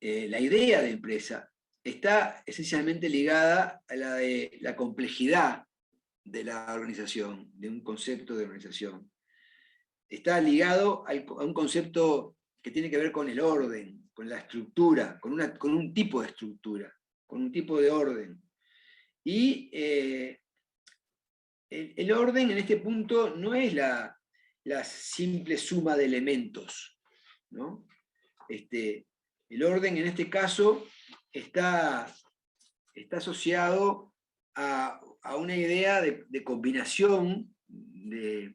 la idea de empresa, está esencialmente ligada a la complejidad de la organización, de un concepto de organización. Está ligado a un concepto que tiene que ver con el orden, con la estructura, con un tipo de estructura, con un tipo de orden. Y el orden en este punto no es la simple suma de elementos, ¿no? El orden en este caso está asociado a una idea de combinación de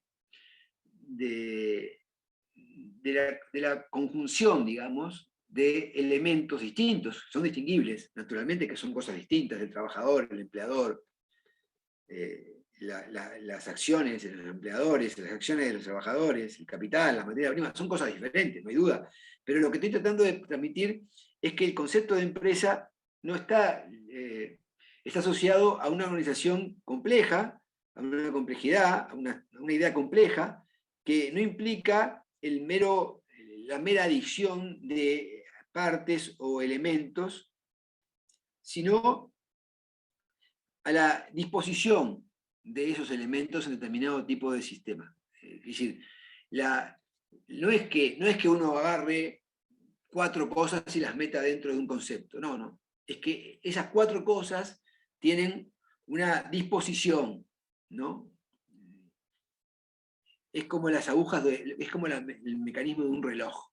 la conjunción, digamos, de elementos distintos, son distinguibles, naturalmente que son cosas distintas, el trabajador, el empleador, las acciones de los empleadores, las acciones de los trabajadores, el capital, la materia prima, son cosas diferentes, no hay duda. Pero lo que estoy tratando de transmitir es que el concepto de empresa no está, está asociado a una organización compleja, a una complejidad, a una idea compleja, que no implica la mera adición de partes o elementos, sino a la disposición de esos elementos en determinado tipo de sistema. Es decir, no es que uno agarre 4 cosas y las meta dentro de un concepto, no. Es que esas 4 cosas tienen una disposición, ¿no? Es como las agujas, es como el mecanismo de un reloj.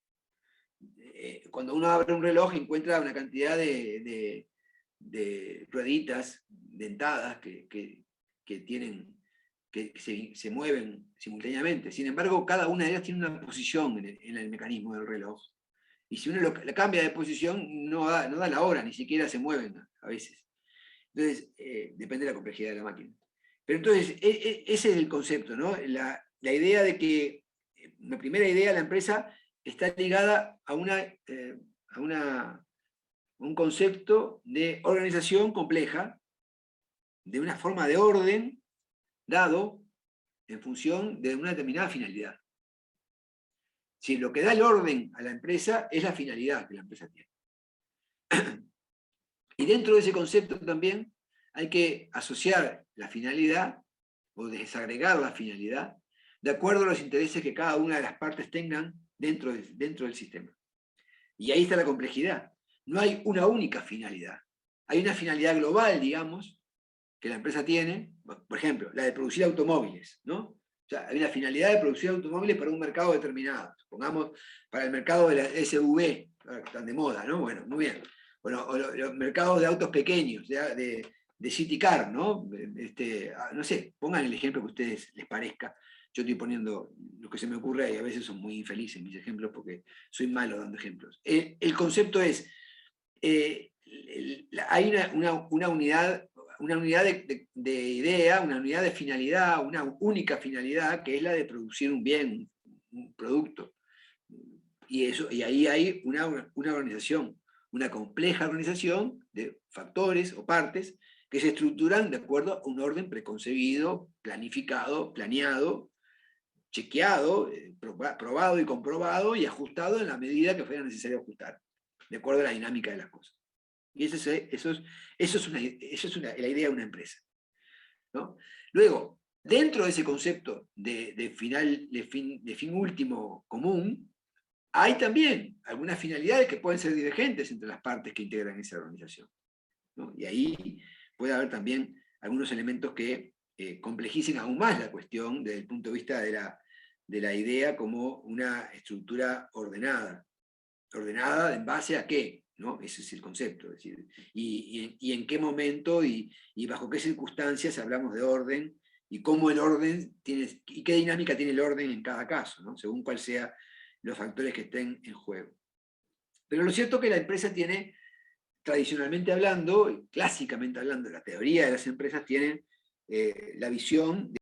Cuando uno abre un reloj encuentra una cantidad de rueditas dentadas que se mueven simultáneamente. Sin embargo, cada una de ellas tiene una posición en el mecanismo del reloj. Y si uno la cambia de posición, no da la hora, ni siquiera se mueven a veces. Entonces, depende de la complejidad de la máquina. Pero entonces, ese es el concepto, ¿no? La idea de que, la primera idea de la empresa está ligada a un concepto de organización compleja, de una forma de orden dado en función de una determinada finalidad. Si lo que da el orden a la empresa es la finalidad que la empresa tiene. Y dentro de ese concepto también hay que asociar la finalidad o desagregar la finalidad de acuerdo a los intereses que cada una de las partes tengan dentro del sistema. Y ahí está la complejidad. No hay una única finalidad. Hay una finalidad global, digamos, que la empresa tiene, por ejemplo, la de producir automóviles, ¿no? O sea, hay una finalidad de producir automóviles para un mercado determinado. Supongamos, para el mercado de la SUV, que están de moda, ¿no? Bueno, muy bien. Bueno, o los mercados de autos pequeños, de city car, ¿no? No sé, pongan el ejemplo que a ustedes les parezca. Yo estoy poniendo lo que se me ocurre y a veces son muy infelices mis ejemplos porque soy malo dando ejemplos. El concepto es, hay una unidad de idea, una unidad de finalidad, una única finalidad que es la de producir un bien, un producto. Y ahí hay una organización, una compleja organización de factores o partes que se estructuran de acuerdo a un orden preconcebido, planificado, planeado, chequeado, probado y comprobado y ajustado en la medida que fuera necesario ajustar, de acuerdo a la dinámica de las cosas. Y eso es la idea de una empresa, ¿no? Luego, dentro de ese concepto de fin último común, hay también algunas finalidades que pueden ser divergentes entre las partes que integran esa organización, ¿no? Y ahí puede haber también algunos elementos que complejicen aún más la cuestión desde el punto de vista de la idea como una estructura ordenada. ¿Ordenada en base a qué? ¿No? Ese es el concepto. Es decir, y en qué momento y bajo qué circunstancias hablamos de orden y cómo el orden tiene, y qué dinámica tiene el orden en cada caso, ¿no? Según cuál sea los factores que estén en juego. Pero lo cierto es que la empresa tiene, tradicionalmente hablando, clásicamente hablando, la teoría de las empresas tiene la visión